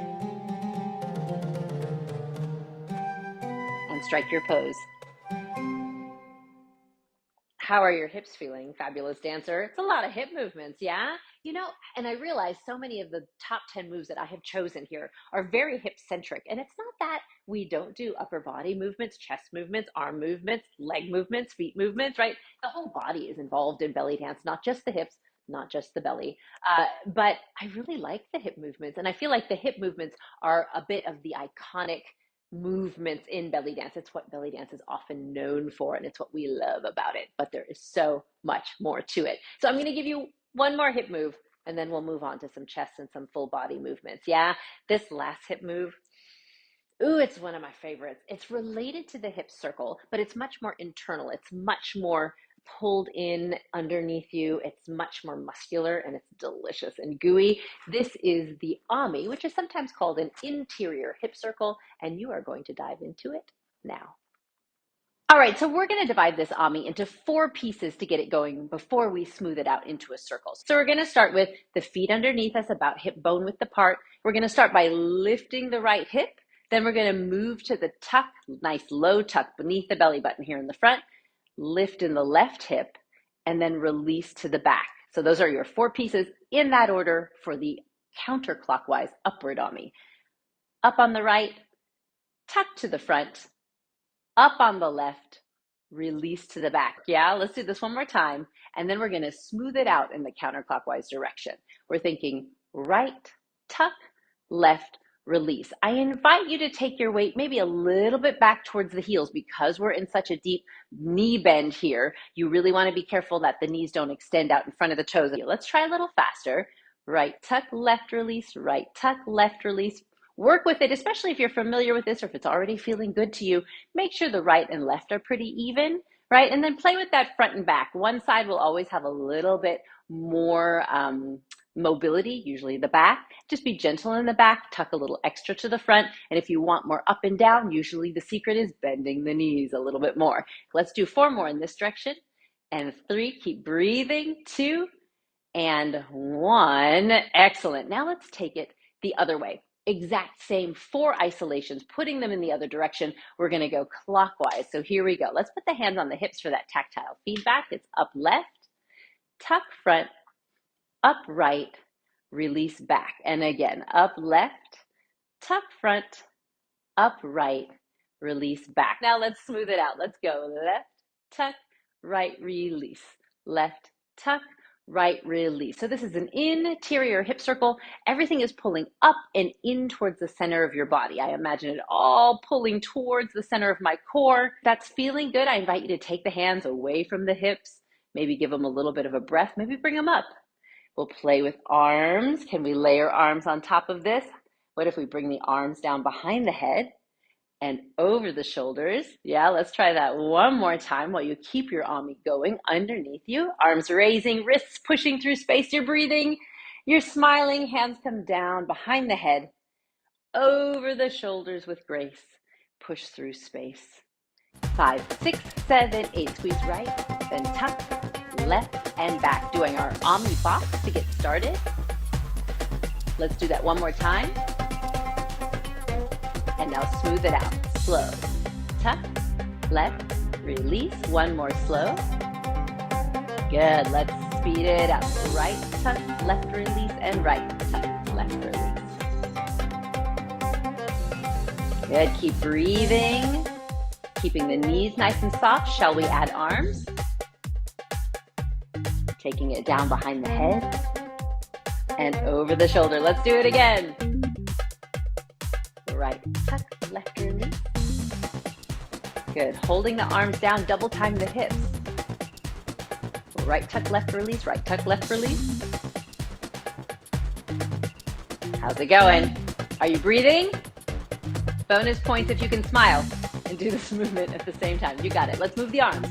And strike your pose. How are your hips feeling, fabulous dancer? It's a lot of hip movements, yeah? You know, and I realize so many of the top 10 moves that I have chosen here are very hip-centric. And it's not that we don't do upper body movements, chest movements, arm movements, leg movements, feet movements, right? The whole body is involved in belly dance, not just the hips, not just the belly. But I really like the hip movements. And I feel like the hip movements are a bit of the iconic movements in belly dance. It's what belly dance is often known for, and it's what we love about it. But there is so much more to it. So I'm going to give you one more hip move, and then we'll move on to some chest and some full body movements. Yeah, this last hip move, ooh, it's one of my favorites. It's related to the hip circle, but it's much more internal. It's much more pulled in underneath you. It's much more muscular, and it's delicious and gooey. This is the Ommi, which is sometimes called an interior hip circle, and you are going to dive into it now. All right, so we're going to divide this Ommi into 4 pieces to get it going before we smooth it out into a circle. So we're going to start with the feet underneath us, about hip bone width apart. We're going to start by lifting the right hip. Then we're going to move to the tuck, nice low tuck beneath the belly button here in the front. Lift in the left hip, and then release to the back. So those are your 4 pieces in that order for the counterclockwise upward Ommi. Up on the right, tuck to the front, up on the left, release to the back. Yeah, let's do this one more time. And then we're going to smooth it out in the counterclockwise direction. We're thinking right, tuck, left, release. I invite you to take your weight maybe a little bit back towards the heels because we're in such a deep knee bend here. You really want to be careful that the knees don't extend out in front of the toes. Let's try a little faster. Right tuck, left release, right tuck, left release. Work with it, especially if you're familiar with this or if it's already feeling good to you. Make sure the right and left are pretty even, right? And then play with that front and back. One side will always have a little bit more mobility, usually the back. Just be gentle in the back, tuck a little extra to the front. And if you want more up and down, usually the secret is bending the knees a little bit more. Let's do 4 more in this direction. And 3, keep breathing. 2 and 1. Excellent. Now let's take it the other way. Exact same 4 isolations, putting them in the other direction. We're going to go clockwise. So here we go. Let's put the hands on the hips for that tactile feedback. It's up left, tuck front, up right, release back. And again, up left, tuck front, up right, release back. Now let's smooth it out. Let's go left, tuck, right, release. Left, tuck, right, release. So this is an interior hip circle. Everything is pulling up and in towards the center of your body. I imagine it all pulling towards the center of my core. That's feeling good. I invite you to take the hands away from the hips. Maybe give them a little bit of a breath. Maybe bring them up. We'll play with arms. Can we layer arms on top of this? What if we bring the arms down behind the head and over the shoulders? Yeah, let's try that one more time while you keep your Ommi going underneath you. Arms raising, wrists pushing through space. You're breathing, you're smiling, hands come down behind the head, over the shoulders with grace. Push through space. 5, 6, 7, 8. Squeeze right, then tuck, left, and back. Doing our Ommi box to get started. Let's do that one more time. And now smooth it out. Slow. Tuck, left, release. One more slow. Good. Let's speed it up. Right tuck, left release, and right tuck, left release. Good. Keep breathing. Keeping the knees nice and soft. Shall we add arms? Taking it down behind the head and over the shoulder. Let's do it again. Right tuck, left release. Good. Holding the arms down, double time the hips. Right tuck, left release, right tuck, left release. How's it going? Are you breathing? Bonus points if you can smile and do this movement at the same time. You got it. Let's move the arms.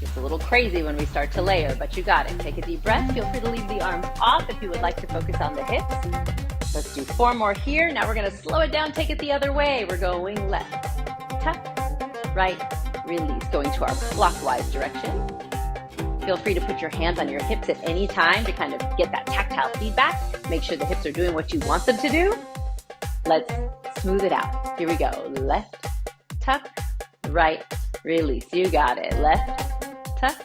It's a little crazy when we start to layer, but you got it. Take a deep breath. Feel free to leave the arms off if you would like to focus on the hips. Let's do 4 more here. Now we're going to slow it down, take it the other way. We're going left, tuck, right, release. Going to our clockwise direction. Feel free to put your hands on your hips at any time to kind of get that tactile feedback. Make sure the hips are doing what you want them to do. Let's smooth it out. Here we go. Left, tuck, right, release. You got it. Left, tuck,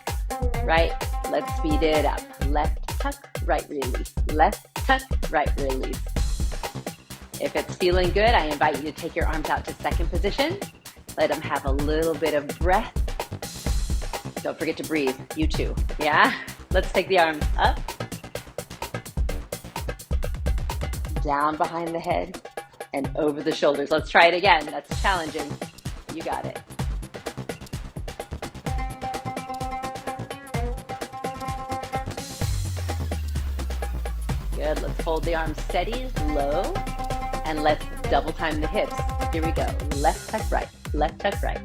right. Let's speed it up. Left, tuck, right, release. Left, tuck, right, release. If it's feeling good, I invite you to take your arms out to second position. Let them have a little bit of breath. Don't forget to breathe, you too, yeah? Let's take the arms up, down behind the head, and over the shoulders. Let's try it again. That's challenging. You got it. Good, let's hold the arms steady, low, and let's double time the hips. Here we go, left tuck right, left tuck right.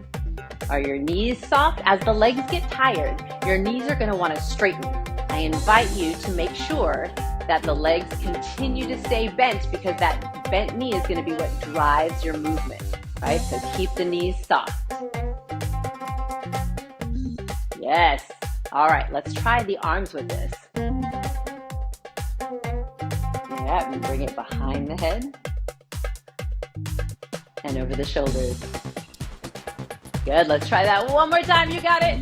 Are your knees soft? As the legs get tired, your knees are going to want to straighten. I invite you to make sure that the legs continue to stay bent because that bent knee is going to be what drives your movement, right? So keep the knees soft. Yes. All right, let's try the arms with this. Yeah, and bring it behind the head and over the shoulders. Good, let's try that one more time. You got it.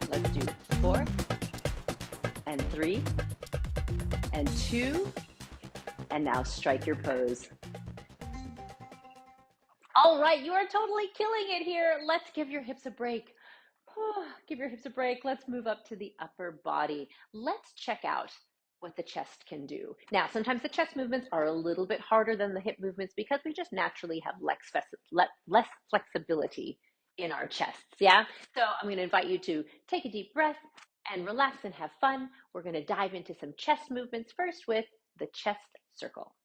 Let's do 4 and 3 and 2. And now strike your pose. All right, you are totally killing it here. Let's give your hips a break. Give your hips a break. Let's move up to the upper body. Let's check out what the chest can do. Now, sometimes the chest movements are a little bit harder than the hip movements because we just naturally have less flexibility in our chests, yeah? So I'm going to invite you to take a deep breath and relax and have fun. We're going to dive into some chest movements first with the chest circle.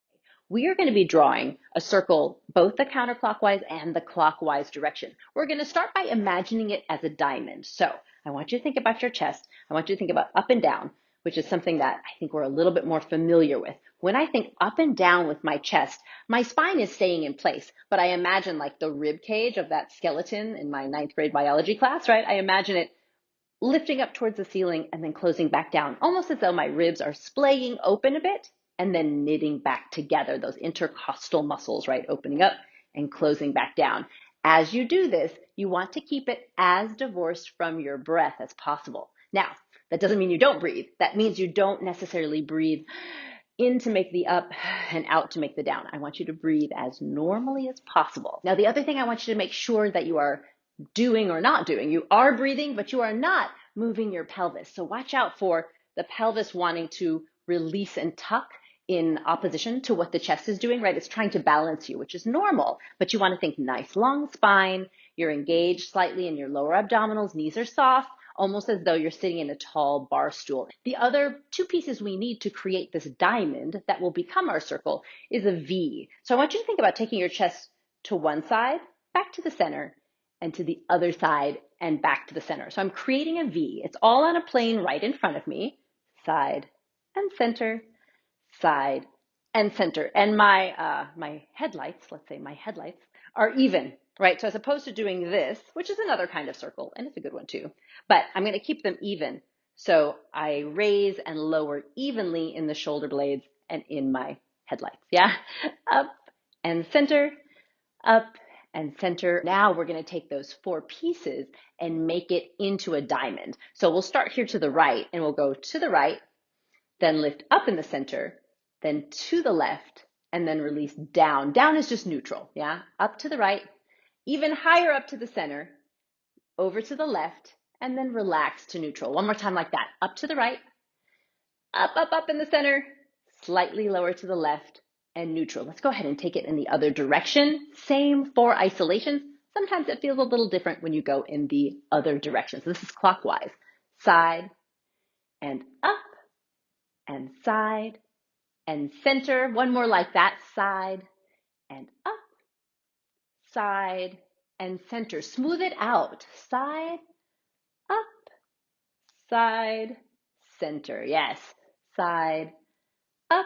We are going to be drawing a circle, both the counterclockwise and the clockwise direction. We're going to start by imagining it as a diamond. So I want you to think about your chest. I want you to think about up and down, which is something that I think we're a little bit more familiar with. When I think up and down with my chest, my spine is staying in place, but I imagine like the rib cage of that skeleton in my 9th grade biology class, right? I imagine it lifting up towards the ceiling and then closing back down, almost as though my ribs are splaying open a bit and then knitting back together, those intercostal muscles, right? Opening up and closing back down. As you do this, you want to keep it as divorced from your breath as possible. Now, that doesn't mean you don't breathe. That means you don't necessarily breathe in to make the up and out to make the down. I want you to breathe as normally as possible. Now, the other thing I want you to make sure that you are doing or not doing, you are breathing, but you are not moving your pelvis. So watch out for the pelvis wanting to release and tuck in opposition to what the chest is doing, right? It's trying to balance you, which is normal, but you want to think nice long spine. You're engaged slightly in your lower abdominals, knees are soft, almost as though you're sitting in a tall bar stool. The other 2 pieces we need to create this diamond that will become our circle is a V. So I want you to think about taking your chest to one side, back to the center, and to the other side and back to the center. So I'm creating a V. It's all on a plane right in front of me, side and center, side and center. And my headlights, let's say my headlights, are even, right? So as opposed to doing this, which is another kind of circle, and it's a good one too, but I'm going to keep them even. So I raise and lower evenly in the shoulder blades and in my headlights, yeah? Up and center, up and center. Now we're going to take those 4 pieces and make it into a diamond. So we'll start here to the right and we'll go to the right, then lift up in the center, then to the left, and then release down. Down is just neutral, yeah? Up to the right, even higher up to the center, over to the left, and then relax to neutral. One more time like that. Up to the right, up in the center, slightly lower to the left, and neutral. Let's go ahead and take it in the other direction. Same for isolations. Sometimes it feels a little different when you go in the other direction. So this is clockwise. Side and up and side and center. One more like that. Side and up, side and center. Smooth it out. Side, up, side, center. Yes. Side, up.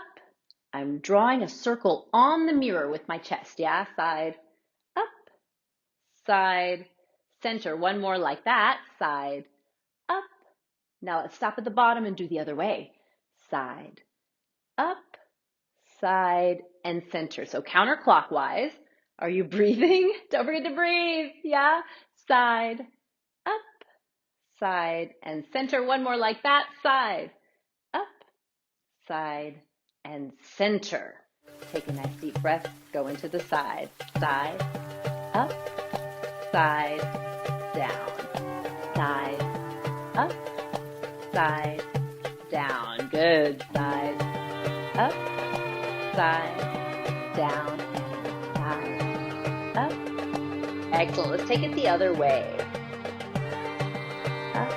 I'm drawing a circle on the mirror with my chest. Yeah. Side, up, side, center. One more like that. Side, up. Now let's stop at the bottom and do the other way. Side, up, side, and center. So counterclockwise. Are you breathing? Don't forget to breathe. Yeah. Side, up, side, and center. One more like that. Side, up, side, and center. Take a nice deep breath. Go into the side. Side, up, side, down. Side, up, side, down. Good. Side, up, side, down, side, up. Excellent. Let's take it the other way. Up,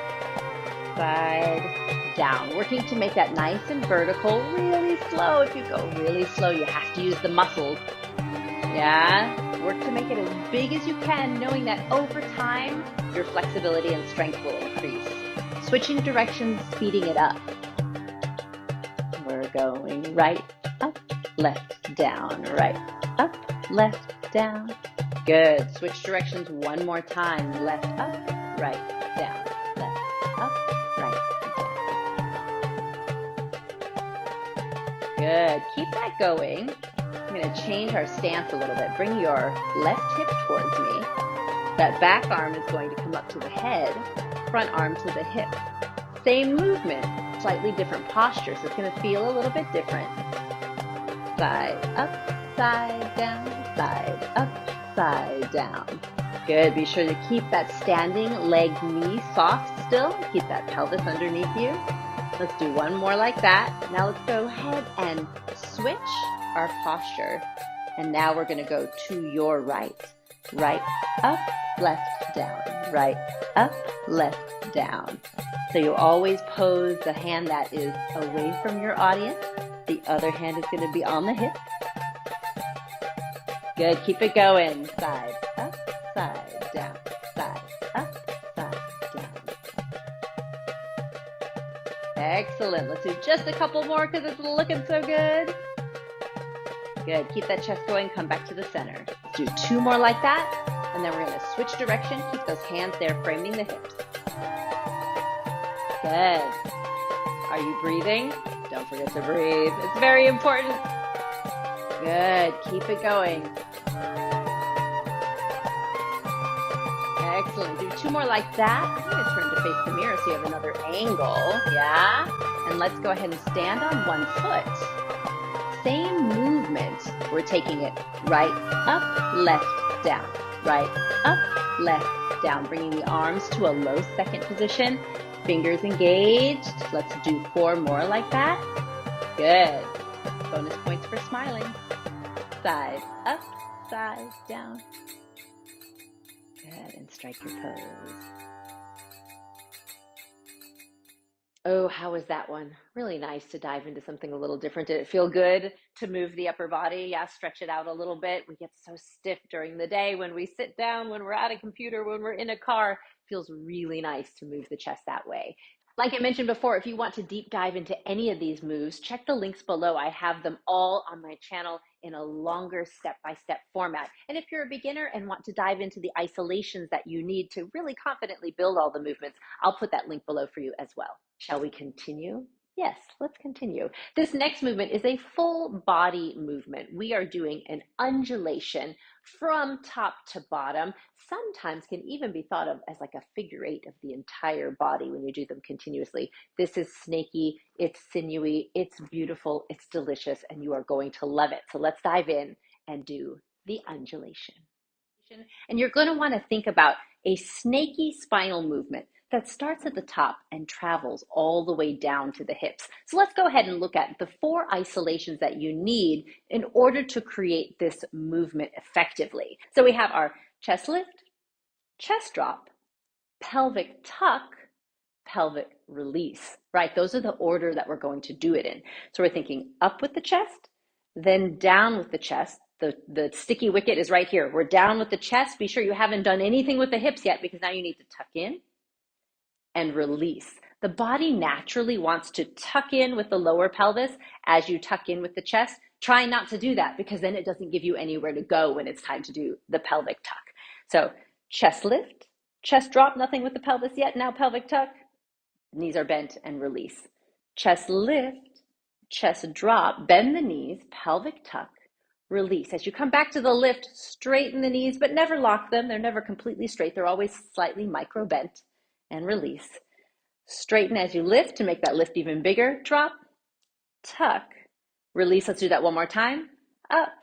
side, down. Working to make that nice and vertical, really slow. If you go really slow, you have to use the muscles. Yeah? Work to make it as big as you can, knowing that over time, your flexibility and strength will increase. Switching directions, speeding it up. We're going right, up, left, down, right, up, left, down. Good. Switch directions one more time. Left, up, right, down, left, up, right, down. Good. Keep that going. I'm going to change our stance a little bit. Bring your left hip towards me. That back arm is going to come up to the head, front arm to the hip. Same movement, slightly different posture, so it's going to feel a little bit different. Side up, side down, side up, side down. Good. Be sure to keep that standing leg knee soft still. Keep that pelvis underneath you. Let's do one more like that. Now let's go ahead and switch our posture. And now we're going to go to your right. Right, up, left, down. Right, up, left, down. So you always pose the hand that is away from your audience. The other hand is going to be on the hip. Good. Keep it going. Side, up, side, down. Side, up, side, down. Excellent. Let's do just a couple more because it's looking so good. Good. Keep that chest going. Come back to the center. Let's do two more like that. And then we're going to switch direction. Keep those hands there framing the hips. Good. Are you breathing? Don't forget to breathe. It's very important. Good. Keep it going. Excellent. Do two more like that. I'm going to turn to face the mirror so you have another angle. Yeah? And let's go ahead and stand on one foot. Same movement. We're taking it right, up, left, down. Right, up, left, down. Bringing the arms to a low second position. Fingers engaged. Let's do four more like that. Good. Bonus points for smiling. Side up, side down. Good. And strike your pose. Oh, how was that one? Really nice to dive into something a little different. Did it feel good to move the upper body? Yeah, stretch it out a little bit. We get so stiff during the day when we sit down, when we're at a computer, when we're in a car. It feels really nice to move the chest that way. Like I mentioned before, if you want to deep dive into any of these moves, check the links below. I have them all on my channel in a longer step-by-step format. And if you're a beginner and want to dive into the isolations that you need to really confidently build all the movements, I'll put that link below for you as well. Shall we continue? Yes, let's continue. This next movement is a full body movement. We are doing an undulation from top to bottom. Sometimes can even be thought of as like a figure eight of the entire body when you do them continuously. This is snaky, it's sinewy, it's beautiful, it's delicious, and you are going to love it. So let's dive in and do the undulation. And you're going to want to think about a snaky spinal movement that starts at the top and travels all the way down to the hips. So let's go ahead and look at the 4 isolations that you need in order to create this movement effectively. So we have our chest lift, chest drop, pelvic tuck, pelvic release, right? Those are the order that we're going to do it in. So we're thinking up with the chest, then down with the chest. The sticky wicket is right here. We're down with the chest. Be sure you haven't done anything with the hips yet, because now you need to tuck in and release. The body naturally wants to tuck in with the lower pelvis as you tuck in with the chest. Try not to do that, because then it doesn't give you anywhere to go when it's time to do the pelvic tuck. So chest lift, chest drop, nothing with the pelvis yet. Now pelvic tuck, knees are bent and release. Chest lift, chest drop, bend the knees, pelvic tuck, release. As you come back to the lift, straighten the knees, but never lock them. They're never completely straight. They're always slightly micro bent, and release. Straighten as you lift to make that lift even bigger. Drop, tuck, release. Let's do that one more time. Up,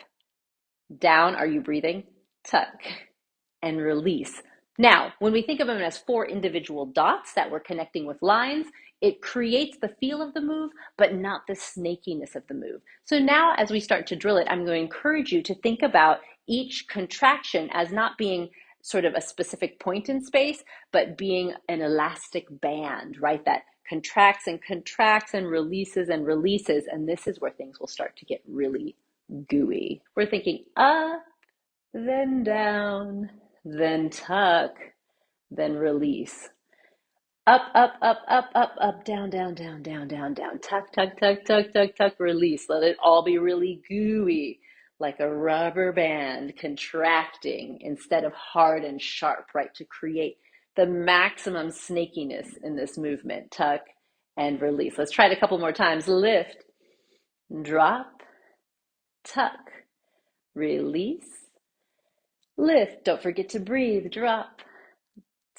down. Are you breathing? Tuck, and release. Now, when we think of them as 4 individual dots that we're connecting with lines, it creates the feel of the move, but not the snakiness of the move. So now as we start to drill it, I'm going to encourage you to think about each contraction as not being sort of a specific point in space, but being an elastic band, right? That contracts and releases and releases. And this is where things will start to get really gooey. We're thinking up, then down, then tuck, then release. Up, up, up, up, up, up, down, down, down, down, down, down. Tuck, tuck, tuck, tuck, tuck, tuck, release. Let it all be really gooey, like a rubber band contracting instead of hard and sharp, right? To create the maximum snakiness in this movement. Tuck and release. Let's try it a couple more times. Lift, drop, tuck, release. Lift, don't forget to breathe. Drop,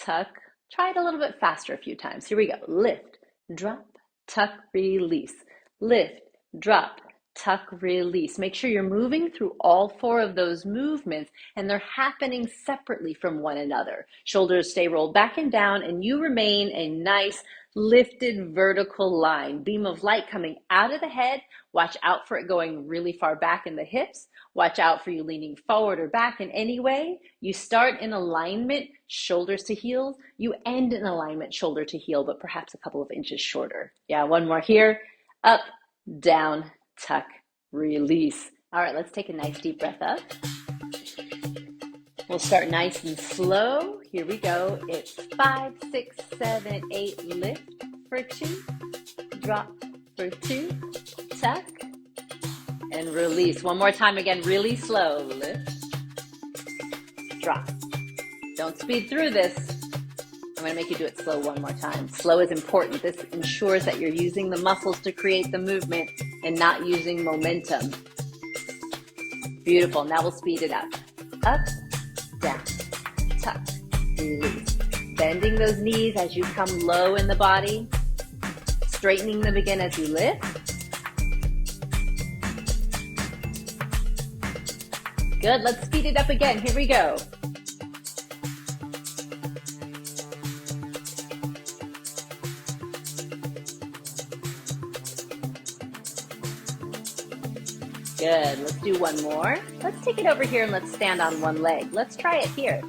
tuck. Try it a little bit faster a few times. Here we go. Lift, drop, tuck, release. Lift, drop, tuck, release. Make sure you're moving through all 4 of those movements, and they're happening separately from one another. Shoulders stay rolled back and down, and you remain a nice lifted vertical line. Beam of light coming out of the head. Watch out for it going really far back in the hips. Watch out for you leaning forward or back in any way. You start in alignment, shoulders to heels. You end in alignment, shoulder to heel, but perhaps a couple of inches shorter. Yeah, one more here. Up, down, tuck, release. All right, let's take a nice deep breath up. We'll start nice and slow. Here we go. It's 5, 6, 7, 8. Lift for 2. Drop for 2. Tuck. And release. One more time again, really slow. Lift. Drop. Don't speed through this. I'm going to make you do it slow one more time. Slow is important. This ensures that you're using the muscles to create the movement and not using momentum. Beautiful. Now we'll speed it up. Up, down, tuck, release. Bending those knees as you come low in the body. Straightening them again as you lift. Good, let's speed it up again. Here we go. Good, let's do one more. Let's take it over here and let's stand on one leg. Let's try it here.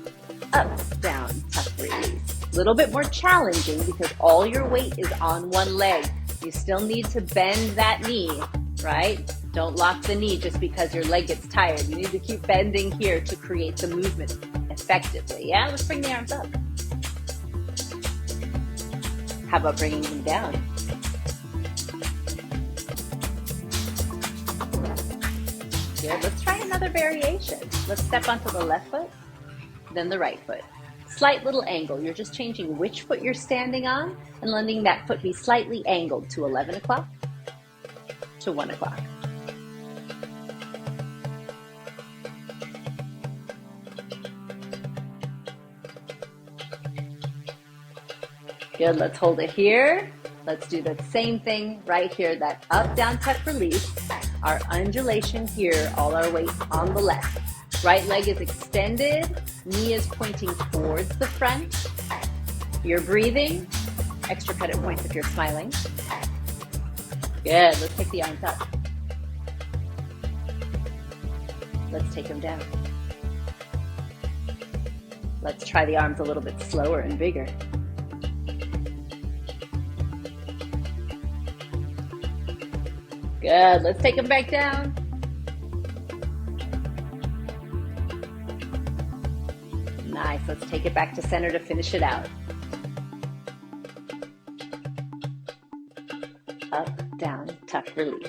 Up, down, tuck, release. A little bit more challenging because all your weight is on one leg. You still need to bend that knee, right? Don't lock the knee just because your leg gets tired. You need to keep bending here to create the movement effectively. Yeah, let's bring the arms up. How about bringing them down? Good, let's try another variation. Let's step onto the left foot, then the right foot. slight little angle. You're just changing which foot you're standing on and letting that foot be slightly angled to 11 o'clock, to 1 o'clock. Good, let's hold it here. Let's do the same thing right here, that up, down, tuck, release. Our undulation here, all our weight on the left. Right leg is extended, knee is pointing towards the front. You're breathing. Extra credit points if you're smiling. Good, let's take the arms up. Let's take them down. Let's try the arms a little bit slower and bigger. Good, let's take them back down. Nice, let's take it back to center to finish it out. Up, down, tuck, release.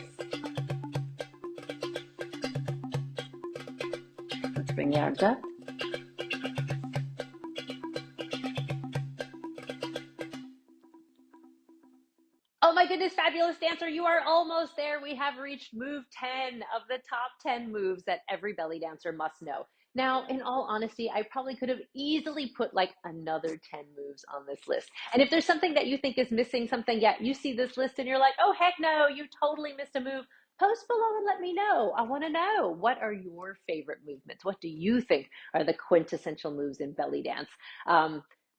Let's bring the arms up. Oh my goodness, fabulous dancer, you are almost there. We have reached move 10 of the top 10 moves that every belly dancer must know. Now, in all honesty, I probably could have easily put like another 10 moves on this list. And if there's something that you think is missing, something, yeah, you see this list and you're like, oh, heck no, you totally missed a move, post below and let me know. I want to know, what are your favorite movements? What do you think are the quintessential moves in belly dance?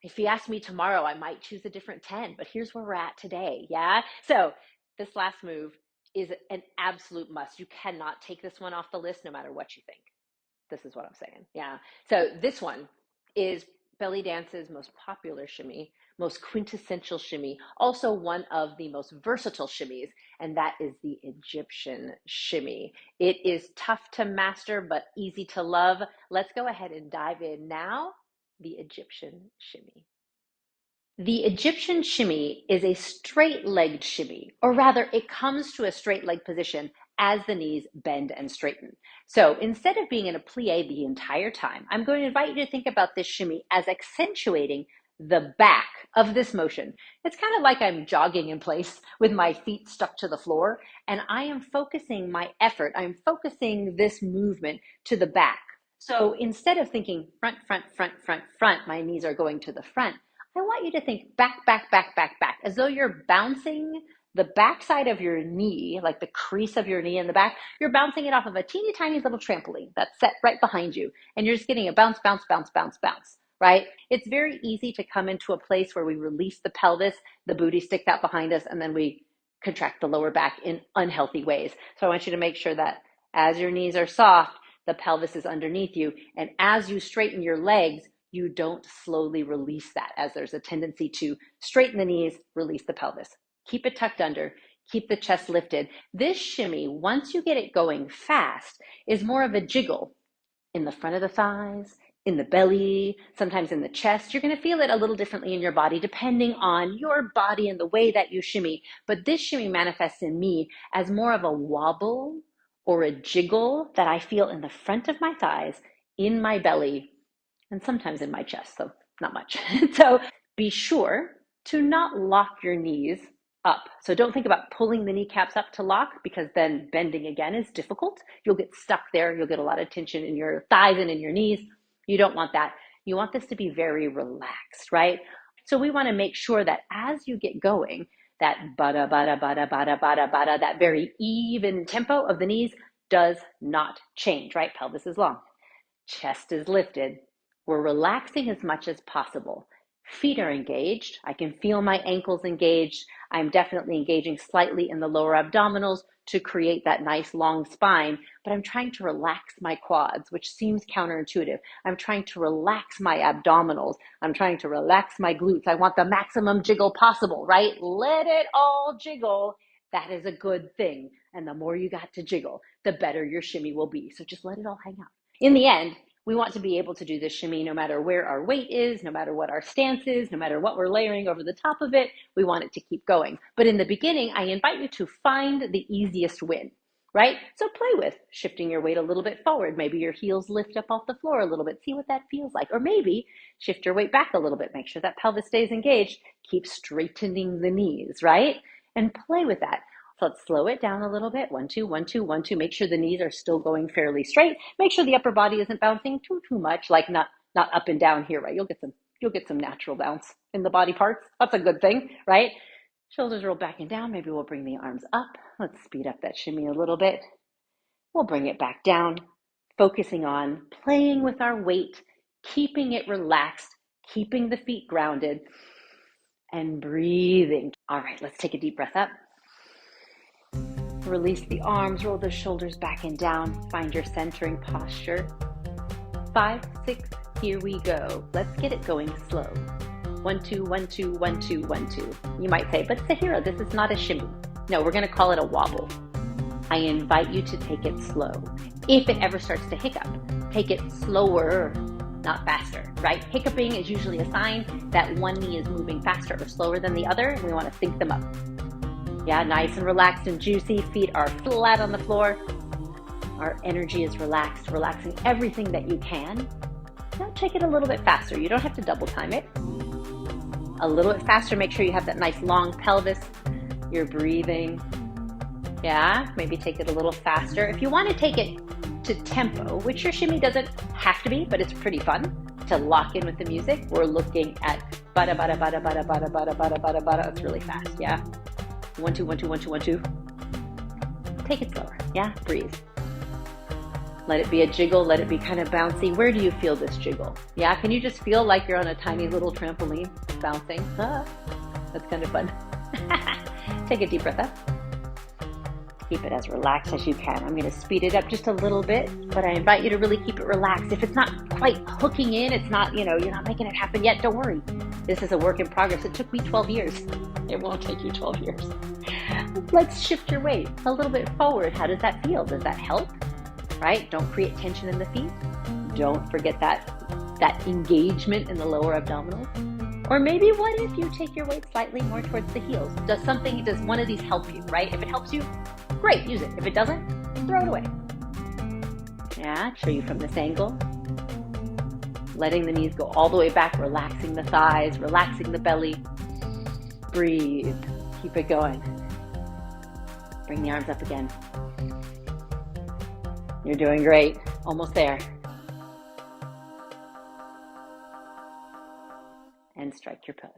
If you ask me tomorrow, I might choose a different 10, but here's where we're at today, yeah? So this last move is an absolute must. You cannot take this one off the list no matter what you think. This is what I'm saying, yeah. So this one is belly dance's most popular shimmy, most quintessential shimmy, also one of the most versatile shimmies, and that is the Egyptian shimmy. It is tough to master, but easy to love. Let's go ahead and dive in now. The Egyptian shimmy. The Egyptian shimmy is a straight-legged shimmy, or rather it comes to a straight leg position as the knees bend and straighten. So instead of being in a plie the entire time, I'm going to invite you to think about this shimmy as accentuating the back of this motion. It's kind of like I'm jogging in place with my feet stuck to the floor, and I am focusing my effort, I'm focusing this movement to the back. So instead of thinking front, front, front, front, front, my knees are going to the front, I want you to think back, back, back, back, back, as though you're bouncing the backside of your knee, like the crease of your knee in the back, you're bouncing it off of a teeny tiny little trampoline that's set right behind you. And you're just getting a bounce, bounce, bounce, bounce, bounce, right? It's very easy to come into a place where we release the pelvis, the booty sticks out behind us, and then we contract the lower back in unhealthy ways. So I want you to make sure that as your knees are soft, the pelvis is underneath you. And as you straighten your legs, you don't slowly release that, as there's a tendency to straighten the knees, release the pelvis. Keep it tucked under, keep the chest lifted. This shimmy, once you get it going fast, is more of a jiggle in the front of the thighs, in the belly, sometimes in the chest. You're going to feel it a little differently in your body depending on your body and the way that you shimmy. But this shimmy manifests in me as more of a wobble or a jiggle that I feel in the front of my thighs, in my belly, and sometimes in my chest, so not much. So be sure to not lock your knees up. So don't think about pulling the kneecaps up to lock, because then bending again is difficult. You'll get stuck there. You'll get a lot of tension in your thighs and in your knees. You don't want that. You want this to be very relaxed, right? So we want to make sure that as you get going, that bada, bada, bada, bada, bada, bada, that very even tempo of the knees does not change, right? Pelvis is long. Chest is lifted. We're relaxing as much as possible. Feet are engaged. I can feel my ankles engaged. I'm definitely engaging slightly in the lower abdominals to create that nice long spine, but I'm trying to relax my quads, which seems counterintuitive. I'm trying to relax my abdominals. I'm trying to relax my glutes. I want the maximum jiggle possible, right? Let it all jiggle. That is a good thing. And the more you got to jiggle, the better your shimmy will be. So just let it all hang out. In the end, we want to be able to do this shimmy no matter where our weight is, no matter what our stance is, no matter what we're layering over the top of it. We want it to keep going. But in the beginning, I invite you to find the easiest win. right? So play with shifting your weight a little bit forward. Maybe your heels lift up off the floor a little bit. See what that feels like. Or maybe shift your weight back a little bit. Make sure that pelvis stays engaged. Keep straightening the knees, right? And play with that. So let's slow it down a little bit. 1, 2, 1, 2, 1, 2. Make sure the knees are still going fairly straight. Make sure the upper body isn't bouncing too much, like not up and down here, right? You'll get some natural bounce in the body parts. That's a good thing, right? Shoulders roll back and down. Maybe we'll bring the arms up. Let's speed up that shimmy a little bit. We'll bring it back down, focusing on playing with our weight, keeping it relaxed, keeping the feet grounded, and breathing. All right, let's take a deep breath up. Release the arms, roll the shoulders back and down. Find your centering posture. 5, 6, here we go. Let's get it going slow. 1, 2, 1, 2, 1, 2, 1, 2. You might say, but Sahira, this is not a shimmy. No, we're going to call it a wobble. I invite you to take it slow. If it ever starts to hiccup, take it slower, not faster, right? Hiccuping is usually a sign that one knee is moving faster or slower than the other, and we want to sync them up. Yeah, nice and relaxed and juicy. Feet are flat on the floor. Our energy is relaxed, relaxing everything that you can. Now take it a little bit faster. You don't have to double time it. A little bit faster. Make sure you have that nice long pelvis. You're breathing. Yeah, maybe take it a little faster. If you want to take it to tempo, which your shimmy doesn't have to be, but it's pretty fun to lock in with the music. We're looking at bada bada bada bada bada bada bada bada bada. It's really fast, yeah. 1, 2, 1, 2, 1, 2, 1, 2. Take it slower, yeah. Breathe. Let it be a jiggle. Let it be kind of bouncy. Where do you feel this jiggle? Yeah, can you just feel like you're on a tiny little trampoline bouncing? That's kind of fun. Take a deep breath up. Keep it as relaxed as you can. I'm going to speed it up just a little bit, but I invite you to really keep it relaxed. If it's not quite hooking in, it's not, you're not making it happen yet, don't worry. This is a work in progress. It took me 12 years. It won't take you 12 years. Let's shift your weight a little bit forward. How does that feel? Does that help? Right? Don't create tension in the feet. Don't forget that engagement in the lower abdominals. Or maybe what if you take your weight slightly more towards the heels? Does one of these help you, right? If it helps you, great, use it. If it doesn't, throw it away. Yeah, show you from this angle. Letting the knees go all the way back, relaxing the thighs, relaxing the belly. Breathe, keep it going. Bring the arms up again. You're doing great, almost there. And strike your pose.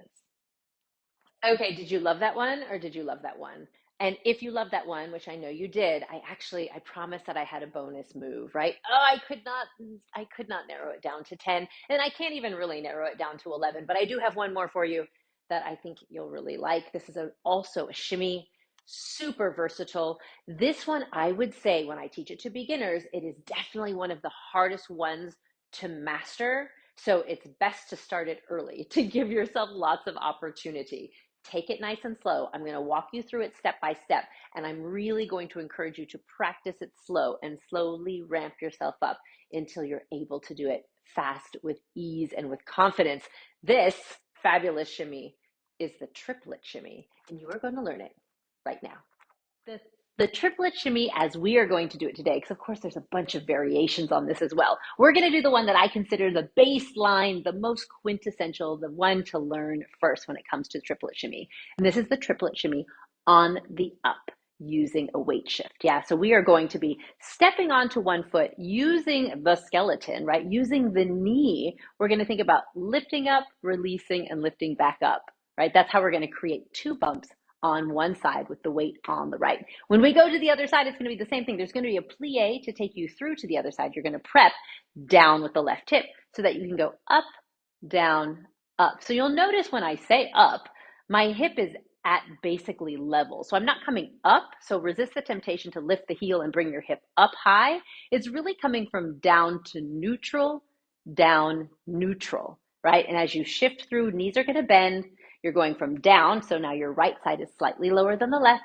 Okay, did you love that one or did you love that one? And if you love that one, which I know you did, I promised that I had a bonus move, right? Oh, I could not narrow it down to 10, and I can't even really narrow it down to 11, but I do have one more for you that I think you'll really like. This is also a shimmy, super versatile. This one, I would say when I teach it to beginners, it is definitely one of the hardest ones to master. So it's best to start it early to give yourself lots of opportunity. Take it nice and slow. I'm going to walk you through it step by step, and I'm really going to encourage you to practice it slow and slowly ramp yourself up until you're able to do it fast with ease and with confidence. This fabulous shimmy is the triplet shimmy, and you are going to learn it right now. The triplet shimmy, as we are going to do it today, because of course there's a bunch of variations on this as well. We're going to do the one that I consider the baseline, the most quintessential, the one to learn first when it comes to triplet shimmy. And this is the triplet shimmy on the up using a weight shift. Yeah, so we are going to be stepping onto one foot using the skeleton, right? Using the knee. We're going to think about lifting up, releasing, and lifting back up, right? That's how we're going to create 2 bumps on one side with the weight on the right. When we go to the other side, it's going to be the same thing. There's going to be a plie to take you through to the other side. You're going to prep down with the left hip so that you can go up, down, up. So you'll notice when I say up, my hip is at basically level. So I'm not coming up. So resist the temptation to lift the heel and bring your hip up high. It's really coming from down to neutral, down, neutral, right? And as you shift through, knees are going to bend. You're going from down, so now your right side is slightly lower than the left,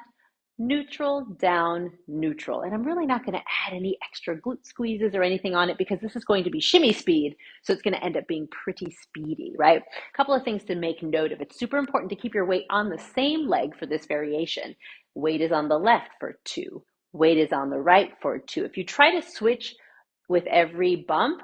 neutral, down, neutral. And I'm really not going to add any extra glute squeezes or anything on it because this is going to be shimmy speed, so it's going to end up being pretty speedy, right? A couple of things to make note of. It's super important to keep your weight on the same leg for this variation. Weight is on the left for 2, weight is on the right for 2. If you try to switch with every bump,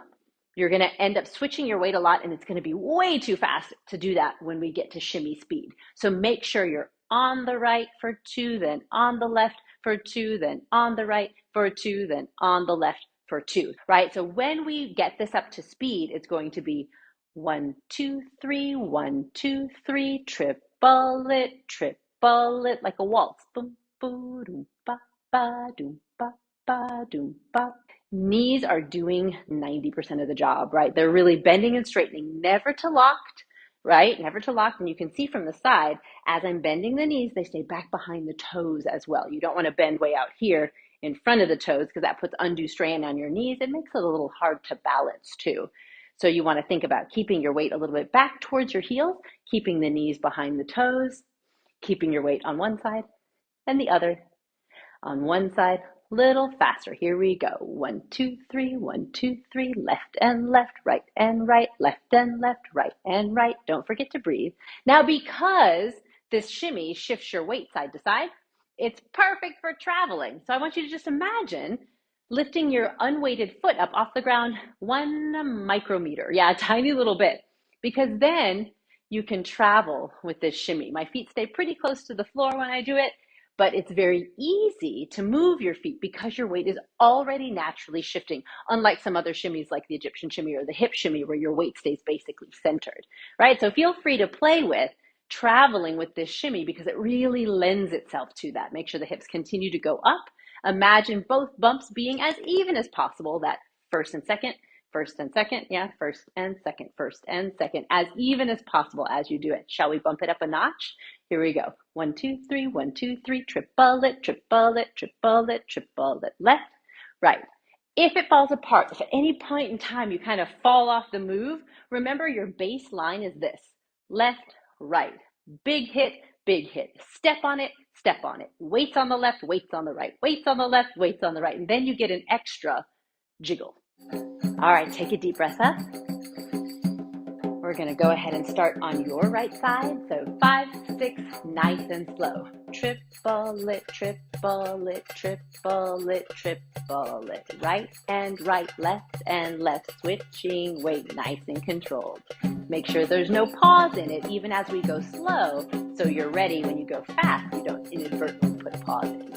you're going to end up switching your weight a lot, and it's going to be way too fast to do that when we get to shimmy speed. So make sure you're on the right for 2, then on the left for 2, then on the right for 2, then on the left for 2, right? So when we get this up to speed, it's going to be 1, 2, 3, 1, 2, 3, triplet, triplet, like a waltz. Boom, boom, doom, ba, ba, doom, ba, ba, doom, ba. Knees are doing 90% of the job, right? They're really bending and straightening, never to locked, right? Never to locked. And you can see from the side, as I'm bending the knees, they stay back behind the toes as well. You don't want to bend way out here in front of the toes because that puts undue strain on your knees. It makes it a little hard to balance too. So you want to think about keeping your weight a little bit back towards your heels, keeping the knees behind the toes, keeping your weight on one side and the other. On one side, little faster. Here we go. 1, 2, 3, 1, 2, 3, left and left, right and right, left and left, right and right. Don't forget to breathe. Now, because this shimmy shifts your weight side to side, it's perfect for traveling. So I want you to just imagine lifting your unweighted foot up off the ground 1 micrometer. Yeah, a tiny little bit, because then you can travel with this shimmy. My feet stay pretty close to the floor when I do it, but it's very easy to move your feet because your weight is already naturally shifting, unlike some other shimmies like the Egyptian shimmy or the hip shimmy where your weight stays basically centered, right? So feel free to play with traveling with this shimmy because it really lends itself to that. Make sure the hips continue to go up. Imagine both bumps being as even as possible, that first and second, yeah, first and second, as even as possible as you do it. Shall we bump it up a notch? Here we go. 1, 2, 3, 1, 2, 3, triplet, triplet, triplet, triplet, left, right. If it falls apart, if at any point in time you kind of fall off the move, remember your baseline is this: left, right, big hit, step on it, weights on the left, weights on the right, weights on the left, weights on the right, and then you get an extra jiggle. All right, take a deep breath up. We're going to go ahead and start on your right side. So 5, 6, nice and slow. Triplet, triplet, triplet, triplet. Right and right, left and left. Switching weight, nice and controlled. Make sure there's no pause in it, even as we go slow, so you're ready when you go fast. You don't inadvertently put a pause in.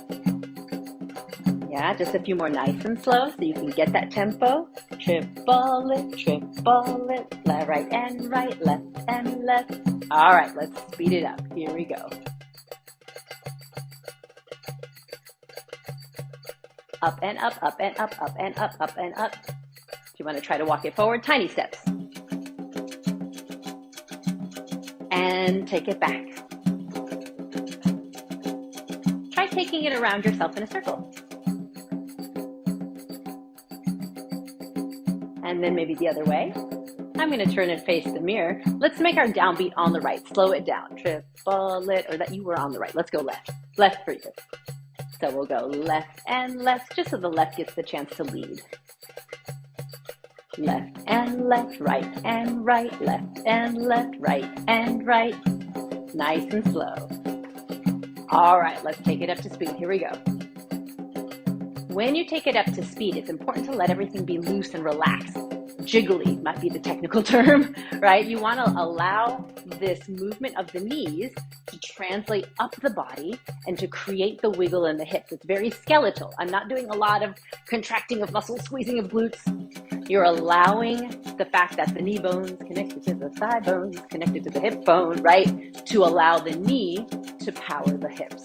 Yeah, just a few more nice and slow so you can get that tempo. Triplet, triplet, left, right and right, left and left. All right, let's speed it up. Here we go. Up and up, up and up, up and up, up and up. If you want to try to walk it forward, tiny steps. And take it back. Try taking it around yourself in a circle. And then maybe the other way. I'm going to turn and face the mirror. Let's make our downbeat on the right. Slow it down. Triplet, or that you were on the right. Let's go left. Left for you. So we'll go left and left, just so the left gets the chance to lead. Left and left, right and right, left and left, right and right. Nice and slow. All right, let's take it up to speed. Here we go. When you take it up to speed, it's important to let everything be loose and relaxed. Jiggly might be the technical term, right? You want to allow this movement of the knees to translate up the body and to create the wiggle in the hips. It's very skeletal. I'm not doing a lot of contracting of muscles, squeezing of glutes. You're allowing the fact that the knee bone's connected to the thigh bone's connected to the hip bone, right? To allow the knee to power the hips.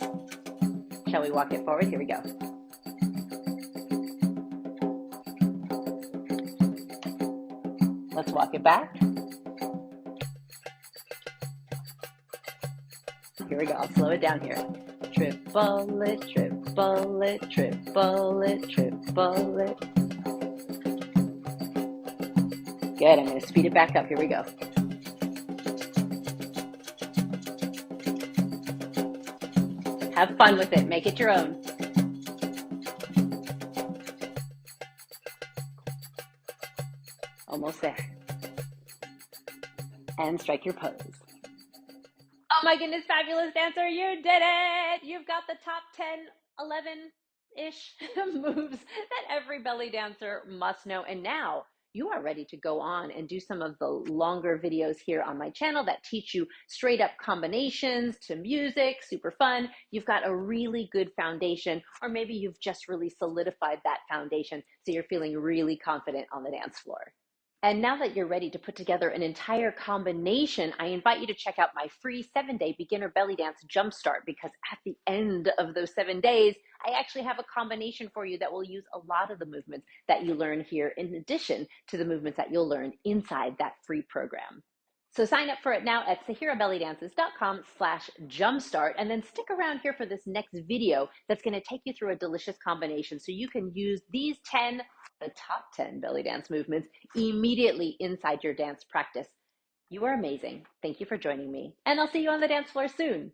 Shall we walk it forward? Here we go. Let's walk it back. Here we go. I'll slow it down here. Triplet, triplet, triplet, triplet. Good. I'm going to speed it back up. Here we go. Have fun with it. Make it your own. Almost there. And strike your pose. Oh my goodness, fabulous dancer, you did it! You've got the top 10, 11 10-ish moves that every belly dancer must know. And now you are ready to go on and do some of the longer videos here on my channel that teach you straight up combinations to music, super fun. You've got a really good foundation, or maybe you've just really solidified that foundation so you're feeling really confident on the dance floor. And now that you're ready to put together an entire combination, I invite you to check out my free 7-day beginner belly dance jumpstart, because at the end of those 7 days, I actually have a combination for you that will use a lot of the movements that you learn here in addition to the movements that you'll learn inside that free program. So sign up for it now at sahirabellydances.com/jumpstart, and then stick around here for this next video that's going to take you through a delicious combination so you can use these 10, the top 10 belly dance movements immediately inside your dance practice. You are amazing. Thank you for joining me, and I'll see you on the dance floor soon.